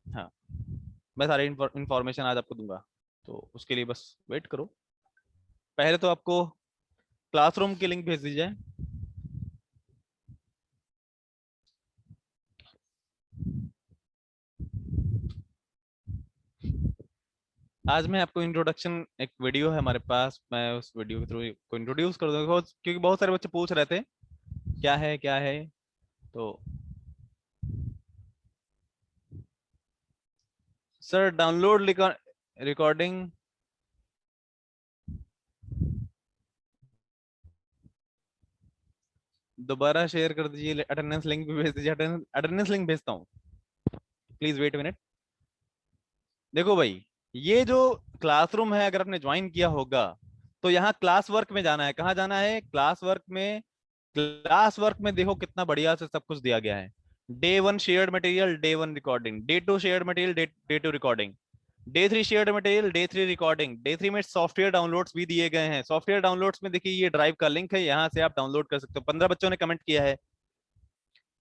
हाँ, मैं सारी इंफॉर्मेशन आज आपको दूंगा। तो उसके लिए बस वेट करो। पहले तो आपको क्लासरूम की लिंक भेज दी जाए। आज मैं आपको इंट्रोडक्शन, एक वीडियो है हमारे पास, मैं उस वीडियो के थ्रू को इंट्रोड्यूस कर दूंगा, क्योंकि बहुत सारे बच्चे पूछ रहे थे क्या है क्या है। तो सर, डाउनलोड रिकॉर्डिंग, दोबारा शेयर कर दीजिए, अटेंडेंस लिंक भी भेज दीजिए। अटेंडेंस लिंक भेजता हूँ, प्लीज वेट मिनट। देखो भाई, ये जो क्लासरूम है, अगर आपने ज्वाइन किया होगा तो यहाँ क्लास वर्क में जाना है। कहाँ जाना है? क्लास वर्क में। क्लास वर्क में देखो कितना बढ़िया से सब कुछ दिया गया है। Day 1 shared material, day 1 recording. Day 2 shared material, day 2 recording. Day 3 shared material, day 3 recording. Day 3 में सॉफ्टवेयर डाउनलोड्स भी दिए गए हैं। सॉफ्टवेयर डाउनलोड्स में देखिए ये ड्राइव का लिंक है, यहाँ से आप डाउनलोड कर सकते हो। 15 बच्चों ने कमेंट किया है।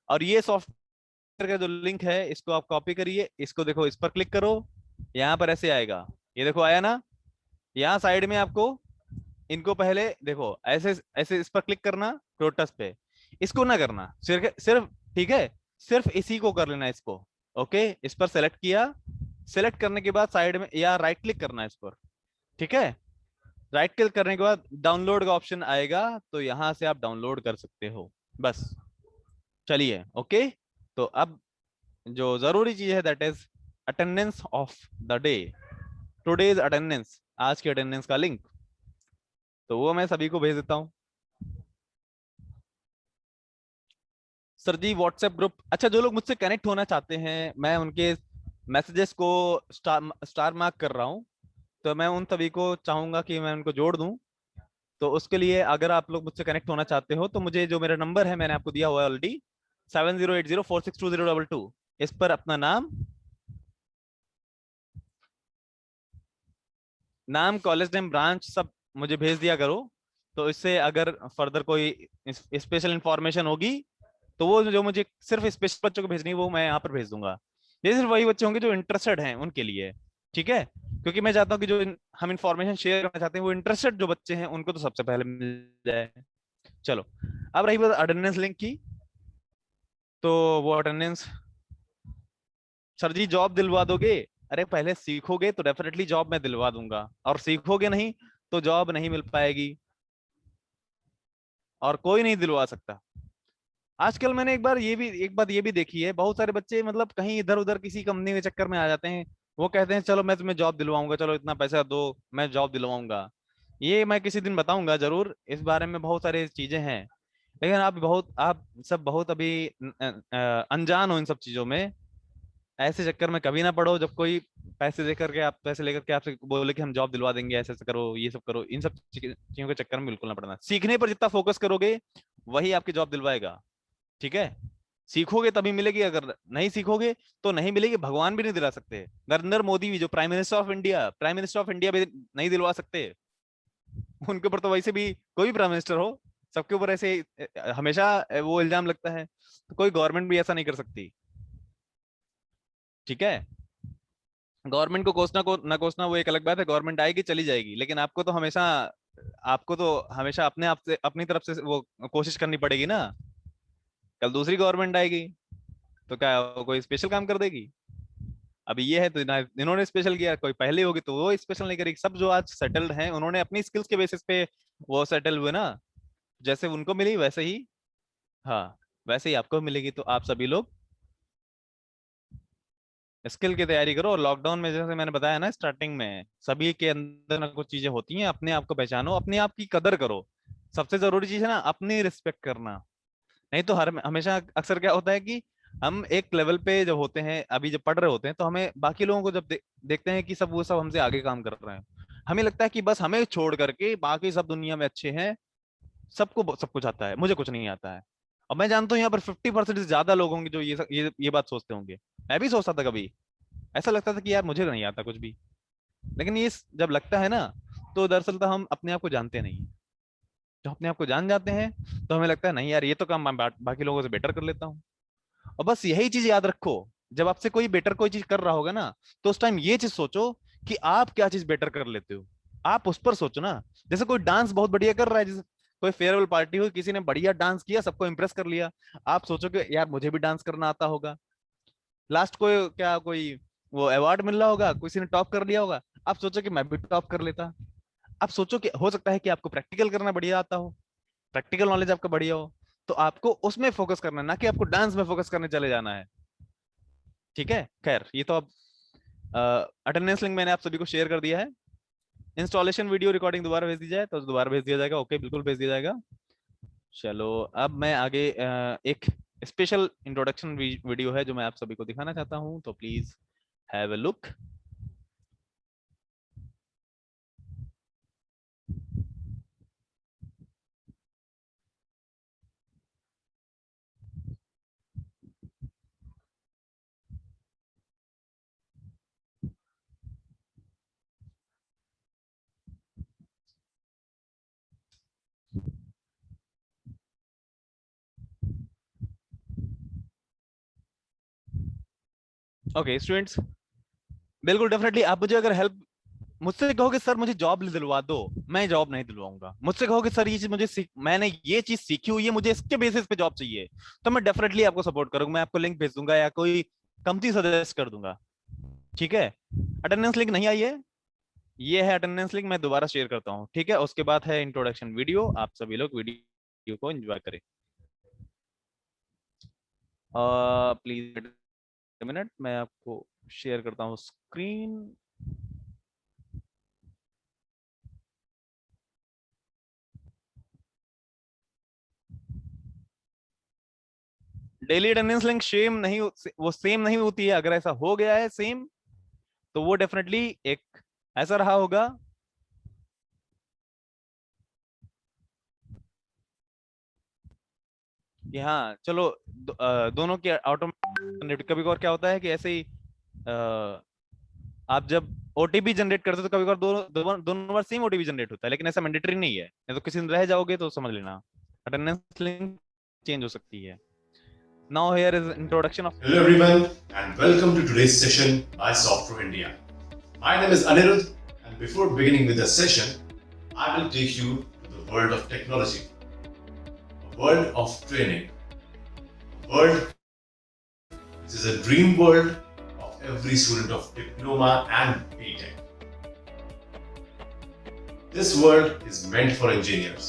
और ये सॉफ्टवेयर का जो लिंक है, इसको आप कॉपी करिए, इसको देखो, इस पर क्लिक करो, यहाँ पर ऐसे आएगा। ये देखो आया ना? यहाँ साइड में आपको इनको पहले देखो, ऐसे ऐसे इस पर क्लिक करना, प्रोटस पे। इसको ना करना, सिर्फ सिर्फ, ठीक है, सिर्फ इसी को कर लेना, इसको। ओके, इस पर सेलेक्ट किया। सेलेक्ट करने के बाद साइड में या राइट क्लिक करना है इस पर, ठीक है। राइट क्लिक करने के बाद डाउनलोड का ऑप्शन आएगा, तो यहां से आप डाउनलोड कर सकते हो, बस। चलिए, ओके। तो अब जो जरूरी चीज है, that is attendance of the day, today's attendance, आज की अटेंडेंस का लिंक। तो वो मैं सभी को भेज देता हूँ। सर जी, व्हाट्सएप ग्रुप, अच्छा, जो लोग मुझसे कनेक्ट होना चाहते हैं, मैं उनके मैसेजेस को स्टार मार्क कर रहा हूँ। तो मैं उन सभी को चाहूंगा कि मैं उनको जोड़ दूं। तो उसके लिए अगर आप लोग मुझसे कनेक्ट होना चाहते हो, तो मुझे जो मेरा नंबर है, मैंने आपको दिया हुआ है ऑलरेडी, 7080462022, इस पर अपना नाम, कॉलेज नेम, ब्रांच, सब मुझे भेज दिया करो। तो इससे अगर फर्दर कोई स्पेशल इंफॉर्मेशन होगी, तो वो जो मुझे सिर्फ स्पेशल बच्चों को भेजनी है, वो मैं यहाँ पर भेज दूंगा। ये सिर्फ वही बच्चे होंगे जो इंटरेस्टेड हैं उनके लिए, ठीक है। क्योंकि मैं चाहता हूँ कि जो हम इंफॉर्मेशन शेयर करना चाहते हैं, वो इंटरेस्टेड जो बच्चे हैं उनको तो सबसे पहले मिल जाए। चलो, अब रही बात अटेंडेंस लिंक की। तो वो अटेंडेंस, सर जी जॉब दिलवा दोगे? अरे पहले सीखोगे तो डेफिनेटली जॉब मैं दिलवा दूंगा, और सीखोगे नहीं तो जॉब नहीं मिल पाएगी, और कोई नहीं दिलवा सकता। आजकल मैंने एक बात ये भी देखी है, बहुत सारे बच्चे मतलब कहीं इधर उधर किसी कंपनी के चक्कर में आ जाते हैं। वो कहते हैं चलो मैं तुम्हें जॉब दिलवाऊंगा, चलो इतना पैसा दो, मैं जॉब दिलवाऊंगा। ये मैं किसी दिन बताऊंगा जरूर, इस बारे में बहुत सारी चीजें हैं। लेकिन आप सब बहुत अभी अनजान हो इन सब चीजों में। ऐसे चक्कर में कभी ना पड़ो, जब कोई पैसे लेकर के आपसे बोले कि हम जॉब दिलवा देंगे, ऐसे ऐसे करो, ये सब करो, इन सब चीजों के चक्कर में बिल्कुल ना पड़ना। सीखने पर जितना फोकस करोगे, वही आपकी जॉब दिलवाएगा, ठीक है। सीखोगे तभी मिलेगी, अगर नहीं सीखोगे तो नहीं मिलेगी। भगवान भी नहीं दिला सकते, नरेंद्र मोदी भी, जो प्राइम मिनिस्टर ऑफ इंडिया भी नहीं दिलवा सकते। उनके ऊपर तो वैसे भी, कोई भी प्राइम मिनिस्टर हो, सबके ऊपर ऐसे हमेशा वो इल्जाम लगता है, तो कोई गवर्नमेंट भी ऐसा नहीं कर सकती, ठीक है। गवर्नमेंट को ना कोसना वो एक अलग बात है, गवर्नमेंट आएगी चली जाएगी, लेकिन आपको तो हमेशा अपने आप से, अपनी तरफ से वो कोशिश करनी पड़ेगी ना। कल दूसरी गवर्नमेंट आएगी, तो क्या वो कोई स्पेशल काम कर देगी? अभी ये है तो इन्होंने स्पेशल किया, कोई पहले होगी तो वो स्पेशल नहीं करेगी। सब जो आज सेटल्ड हैं, उन्होंने अपनी स्किल्स के बेसिस पे वो सेटल हुए ना। जैसे उनको मिली वैसे ही, हाँ, वैसे ही आपको मिलेगी। तो आप सभी लोग स्किल की तैयारी करो। और लॉकडाउन में जैसे मैंने बताया ना स्टार्टिंग में, सभी के अंदर ना कुछ चीजें होती हैं, अपने आप को पहचानो, अपने आप की कदर करो। सबसे जरूरी चीज है ना, अपनी रिस्पेक्ट करना। नहीं तो हर हमेशा अक्सर क्या होता है कि हम एक लेवल पे जब होते हैं, अभी जब पढ़ रहे होते हैं, तो हमें बाकी लोगों को जब देखते हैं कि सब वो सब हमसे आगे काम कर रहे हैं, हमें लगता है कि बस हमें छोड़ करके बाकी सब दुनिया में अच्छे हैं, सबको सब कुछ आता है, मुझे कुछ नहीं आता है। और मैं जानता हूँ यहाँ पर 50% से ज्यादा लोग होंगे जो ये बात सोचते होंगे। मैं भी सोचता था कभी, ऐसा लगता था कि यार मुझे नहीं आता कुछ भी। लेकिन ये जब लगता है ना, तो दरअसल तो हम अपने आप को जानते नहीं हैं। जब अपने आप को जान जाते हैं तो हमें लगता है नहीं यार, ये तो काम मैं बाकी लोगों से बेटर कर लेता हूँ। और बस यही चीज याद रखो, जब आपसे कोई बेटर कोई चीज कर रहा होगा ना, तो उस टाइम ये चीज सोचो कि आप क्या चीज बेटर कर लेते हो। आप उस पर सोचो ना। जैसे कोई डांस बहुत बढ़िया कर रहा है, जैसे कोई फेयरवेल पार्टी हुई, किसी ने बढ़िया डांस किया, सबको इंप्रेस कर लिया। आप सोचो कि यार मुझे भी डांस करना आता होगा। लास्ट कोई क्या कोई वो अवार्ड मिल रहा होगा, किसी ने टॉप कर लिया होगा, आप सोचो कि मैं भी टॉप कर लेता। आप सोचो कि हो सकता है कि आपको प्रैक्टिकल करना बढ़िया आता हो, प्रैक्टिकल नॉलेज आपका बढ़िया हो, तो आपको उसमें फोकस करना है, ना कि आपको डांस में फोकस करने चले जाना है। ठीक है, खैर ये तो अब अटेंडेंस लिंक मैंने आप सभी को शेयर कर दिया है। इंस्टॉलेशन वीडियो रिकॉर्डिंग दोबारा भेज दी जाए तो दोबारा भेज दिया जाएगा। ओके, बिल्कुल भेज दिया जाएगा। चलो, अब मैं आगे एक स्पेशल इंट्रोडक्शन वीडियो है जो मैं आप सभी को दिखाना चाहता हूं, तो please have a look. Okay students, बिल्कुल डेफिनेटली आप मुझे अगर हेल्प मुझसे कहोगे सर मुझे जॉब दिलवा दो, मैं जॉब नहीं दिलवाऊंगा। मुझसे कहोगे सर ये चीज मुझे मैंने ये चीज सीखी हुई है, मुझे इसके बेसिस पे जॉब चाहिए, तो मैं डेफिनेटली आपको सपोर्ट करूंगा। मैं आपको लिंक भेज दूंगा या कोई कंपनी सजेस्ट कर दूंगा। ठीक है, अटेंडेंस लिंक नहीं आई है, ये है अटेंडेंस लिंक, मैं दोबारा शेयर करता हूँ। ठीक है, उसके बाद है इंट्रोडक्शन वीडियो, आप सभी लोग वीडियो को एंजॉय करें। प्लीज मिनट, मैं आपको शेयर करता हूँ screen. Daily attendance link same नहीं, वो सेम नहीं होती है। अगर ऐसा हो गया है सेम, तो वो डेफिनेटली एक ऐसा रहा होगा कि हाँ चलो दोनों के ऑटोमेटिक। कभी कभार क्या होता है कि ऐसे ही आप जब ओटीपी जनरेट करते हो तो कभी कभार दोनों बार सेम ओटीपी जनरेट होता है, लेकिन ऐसा मैंडेटरी नहीं है। नहीं तो किसी दिन रह जाओगे तो समझ लेना, अटेंडेंस लिंक चेंज हो सकती है। Now here is introduction of.
Hello everyone and welcome to today's session by Software India. My name is Anirudh and before beginning with the session, I will take you to the world of technology, a world of training, a world which is a dream world of every student of Diploma and BTech. This world is meant for engineers.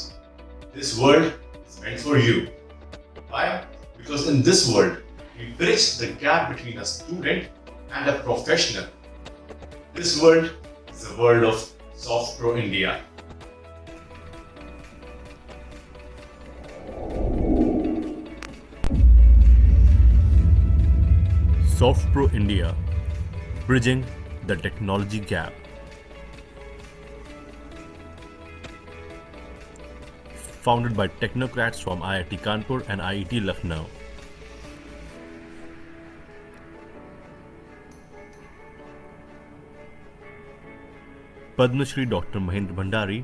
This world is meant for you. Why? Because in this world, we bridge the gap between a student and a professional. This world is the world of SoftPro India.
SoftPro India, bridging the technology gap. Founded by technocrats from IIT Kanpur and IIT Lucknow. Padma Shri Dr. Mahendra Bhandari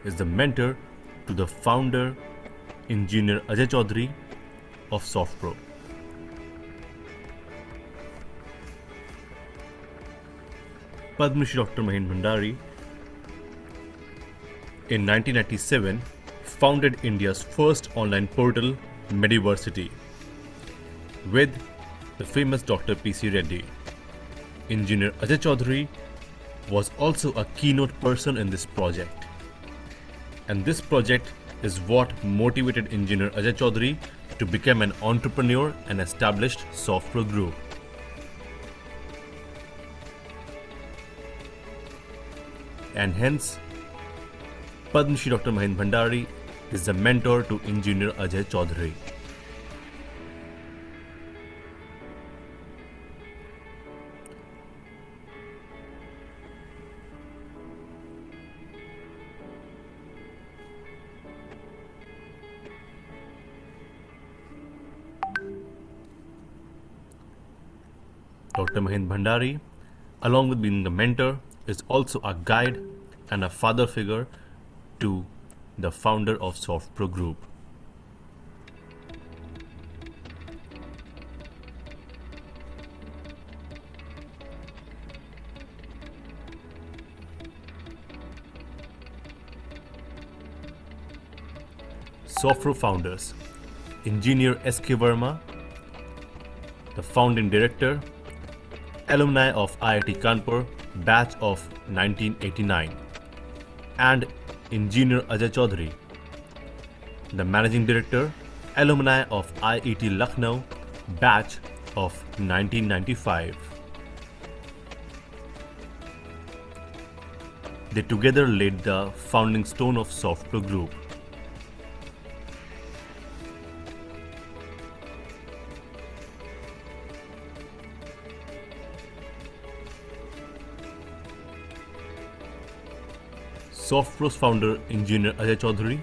is the mentor to the founder, engineer Ajay Chaudhary of SoftPro. Padma Shri Dr. Mahendra Bhandari in 1997 founded India's first online portal, Mediversity, with the famous Dr. P.C. Reddy. Engineer Ajay Chaudhary was also a keynote person in this project. And this project is what motivated engineer Ajay Chaudhary to become an entrepreneur and established SoftPro Group. And hence, Padma Shri Dr. Mahendra Bhandari is the mentor to engineer Ajay Chaudhary. Dr. Mahind Bhandari, along with being a mentor, is also a guide and a father figure to the founder of SoftPro Group. SoftPro founders: Engineer S.K. Verma, the founding director, alumni of IIT Kanpur, batch of 1989, and Engineer Ajay Chaudhary, the managing director, alumni of IIT Lucknow, batch of 1995. They together laid the founding stone of SoftPro Group. SoftPro's founder, Engineer Ajay Chaudhary,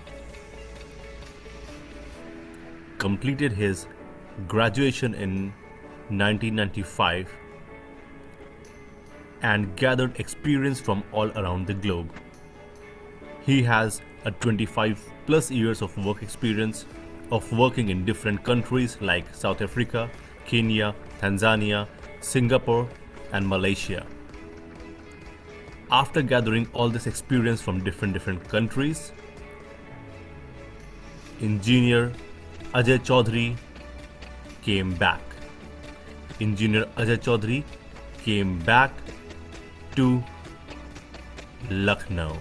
completed his graduation in 1995 and gathered experience from all around the globe. He has a 25 plus years of work experience of working in different countries like South Africa, Kenya, Tanzania, Singapore, and Malaysia. After gathering all this experience from different countries, Engineer Ajay Chaudhary came back. Engineer Ajay Chaudhary came back to Lucknow.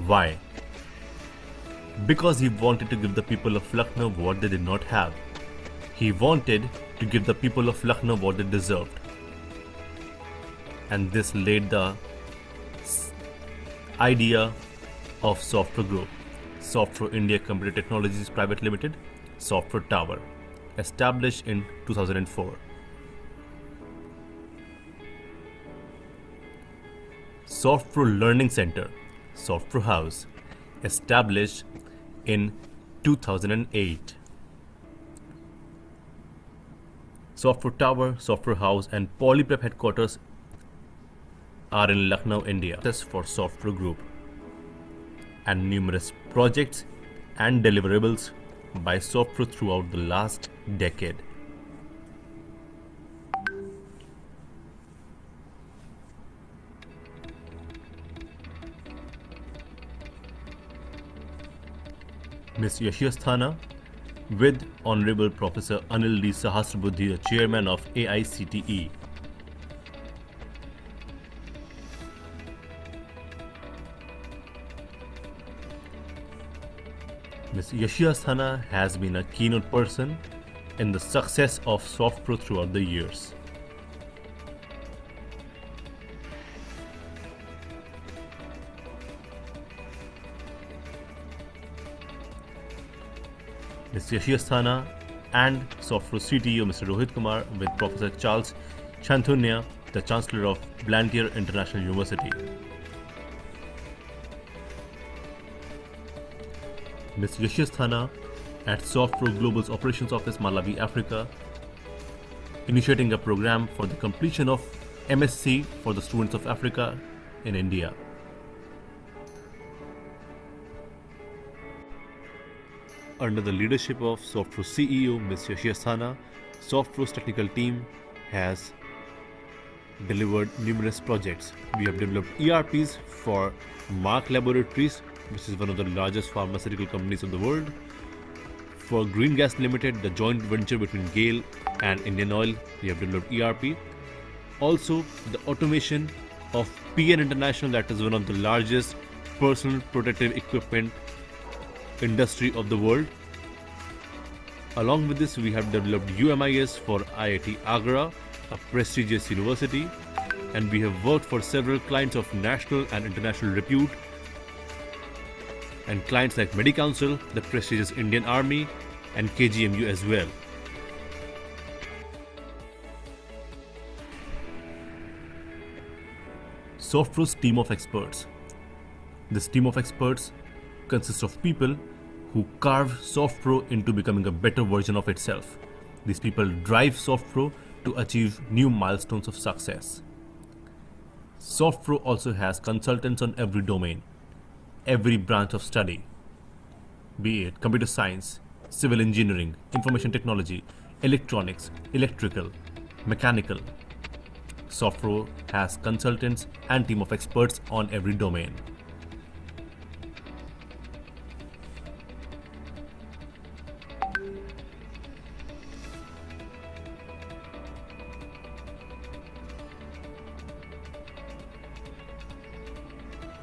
Why? Because he wanted to give the people of Lucknow what they did not have. He wanted to give the people of Lucknow what they deserved. And this laid the idea of SoftPro Group, SoftPro India Computer Technologies Private Limited, SoftPro Tower, established in 2004. SoftPro Learning Center, SoftPro House, established in 2008. SoftPro Tower, SoftPro House, and Polyprep headquarters are in Lucknow, India. This for SoftPro Group, and numerous projects and deliverables by SoftPro throughout the last decade. Ms. Yashi Asthana, with Honorable Professor Anil D. Sahasrabuddhe, the Chairman of AICTE. Ms. Yashi Asthana has been a keynote person in the success of SoftPro throughout the years. Ms. Yashi Asthana and SoftPro CTO Mr. Rohit Kumar, with Professor Charles Chantunia, the Chancellor of Blantyre International University. Ms. Yashi Asthana at SoftPro Global's Operations Office, Malawi, Africa, initiating a program for the completion of MSc for the students of Africa in India. Under the leadership of SoftPro CEO Ms. Yashi Asthana, SoftPro's technical team has delivered numerous projects. We have developed ERPs for Mark Laboratories, which is one of the largest pharmaceutical companies of the world. For Green Gas Limited, the joint venture between GAIL and Indian Oil, we have developed ERP. Also, the automation of PN International, that is one of the largest personal protective equipment industry of the world. Along with this, we have developed UMIS for IIT Agra, a prestigious university, and we have worked for several clients of national and international repute, and clients like MediCouncil, the prestigious Indian Army, and KGMU as well. SoftPro's team of experts. This team of experts consists of people who carve SoftPro into becoming a better version of itself. These people drive SoftPro to achieve new milestones of success. SoftPro also has consultants on every domain, every branch of study, be it computer science, civil engineering, information technology, electronics, electrical, mechanical. SoftPro has consultants and team of experts on every domain.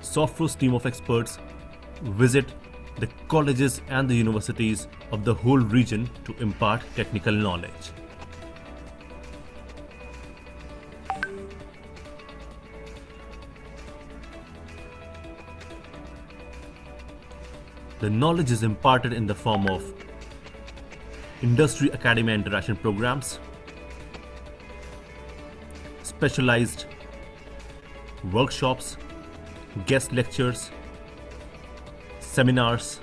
SoftPro's team of experts visit the colleges and the universities of the whole region to impart technical knowledge. The knowledge is imparted in the form of industry academia interaction programs, specialized workshops, guest lectures, seminars,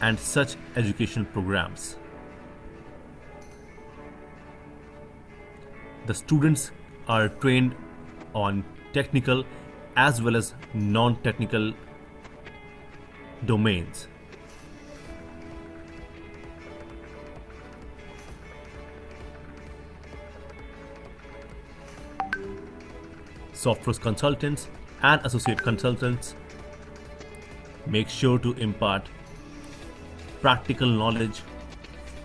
and such educational programs. The students are trained on technical as well as non-technical domains. SoftPro's consultants and associate consultants make sure to impart practical knowledge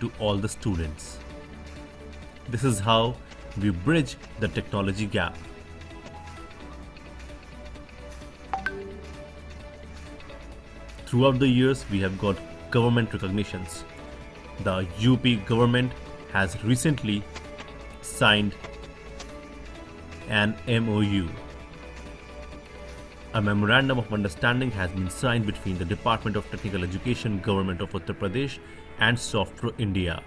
to all the students. This is how we bridge the technology gap. Throughout the years, we have got government recognitions. The UP government has recently signed an MOU. A memorandum of understanding has been signed between the Department of Technical Education, Government of Uttar Pradesh and SoftPro India.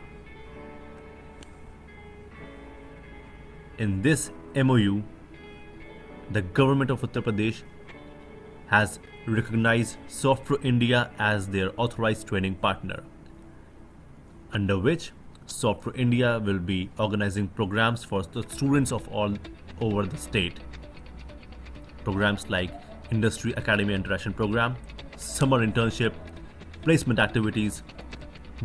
In this MOU, the Government of Uttar Pradesh has recognized SoftPro India as their authorized training partner, under which SoftPro India will be organizing programs for the students of all over the state. Programs like Industry Academy Interaction Program, Summer Internship, Placement Activities,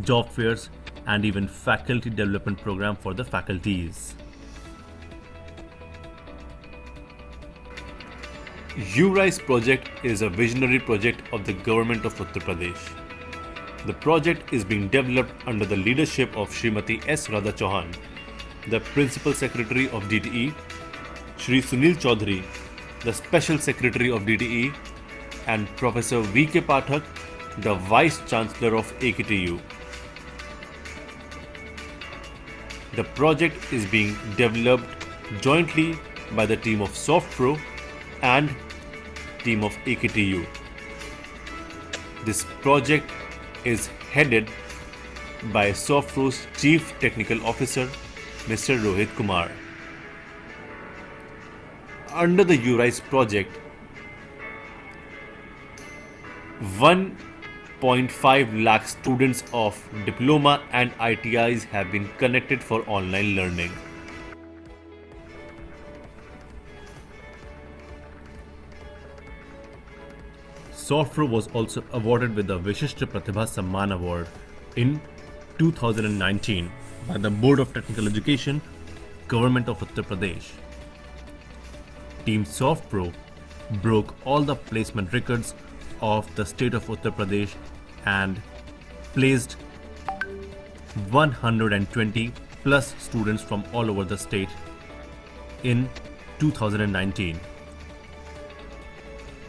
Job Fairs, and even Faculty Development Program for the faculties. URISE project is a visionary project of the Government of Uttar Pradesh. The project is being developed under the leadership of Srimati S. Radha Chauhan, the Principal Secretary of DTE, Shri Sunil Chaudhary, the Special Secretary of DTE, and Professor V.K. Pathak, the Vice Chancellor of AKTU. The project is being developed jointly by the team of SoftPro and team of AKTU. This project is headed by SoftPro's Chief Technical Officer, Mr. Rohit Kumar. Under the URISE project, 1.5 lakh students of diploma and ITIs have been connected for online learning. SoftPro was also awarded with the Vishisht Pratibha Samman Award in 2019 by the Board of Technical Education, Government of Uttar Pradesh. Team SoftPro broke all the placement records of the state of Uttar Pradesh and placed 120 plus students from all over the state in 2019,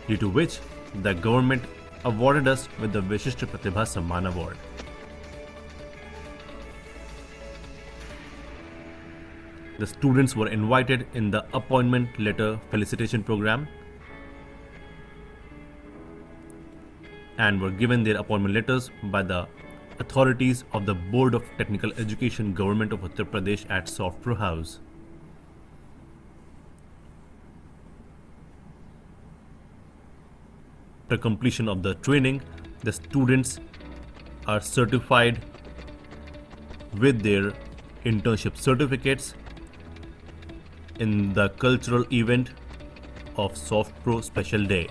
due to which the government awarded us with the Vishisht Pratibha Samman Award. The students were invited in the appointment letter felicitation program and were given their appointment letters by the authorities of the Board of Technical Education, Government of Uttar Pradesh at SoftPro House. After completion of the training, the students are certified with their internship certificates in the cultural event of SoftPro Special Day.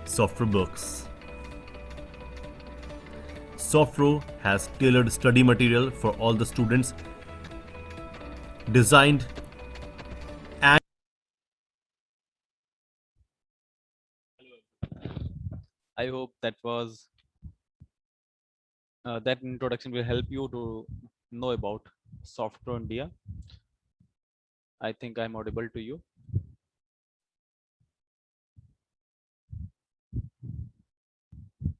Softpro Books. Softpro has tailored study material for all the students, designed and
I hope that introduction will help you to know about Software India. I think I'm audible to you.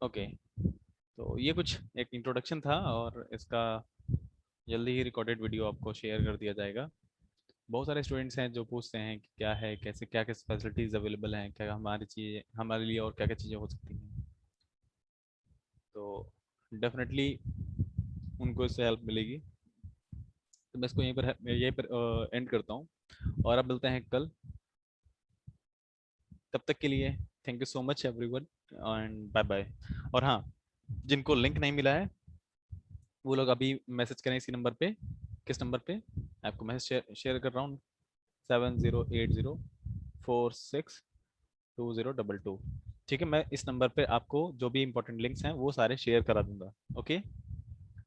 Okay, तो ये कुछ एक introduction था और इसका जल्दी ही recorded video आपको share कर दिया जाएगा। बहुत सारे स्टूडेंट्स हैं जो पूछते हैं कि क्या है, कैसे क्या क्या फैसिलिटीज़ अवेलेबल हैं, क्या हमारे लिए और क्या क्या चीज़ें हो सकती हैं। तो डेफिनेटली उनको इससे हेल्प मिलेगी। तो मैं इसको यहीं पर एंड करता हूँ और अब मिलते हैं कल। तब तक के लिए thank you so much everyone and bye bye. और हाँ, जिनको लिंक नहीं मिला है वो लोग अभी मैसेज करें इसी नंबर पे। किस नंबर पे? आपको मैसेज शेयर कर रहा हूँ, 7080462022। ठीक है, मैं इस नंबर पे आपको जो भी इंपॉर्टेंट लिंक्स हैं वो सारे शेयर करा दूंगा। ओके,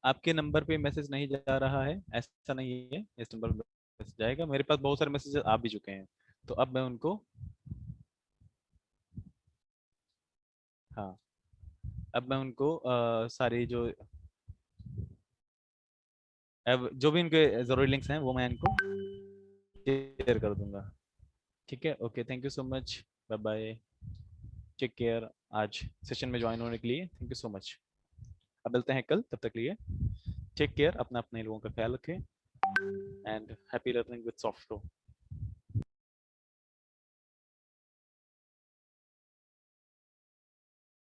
आपके नंबर पे मैसेज नहीं जा रहा है ऐसा नहीं है, इस नंबर पे मैसेज जाएगा। मेरे पास बहुत सारे मैसेज आ भी चुके हैं, तो अब मैं उनको, हाँ, अब मैं उनको सारी जो भी इनके जरूरी लिंक्स हैं वो मैं इनको शेयर कर दूंगा। ठीक है, okay, thank you so much, bye bye, take care. आज सेशन में ज्वाइन होने के लिए थैंक यू सो मच। अब मिलते हैं कल, तब तक के लिए टेक केयर, अपना अपने लोगों का ख्याल रखें and happy learning with soft flow.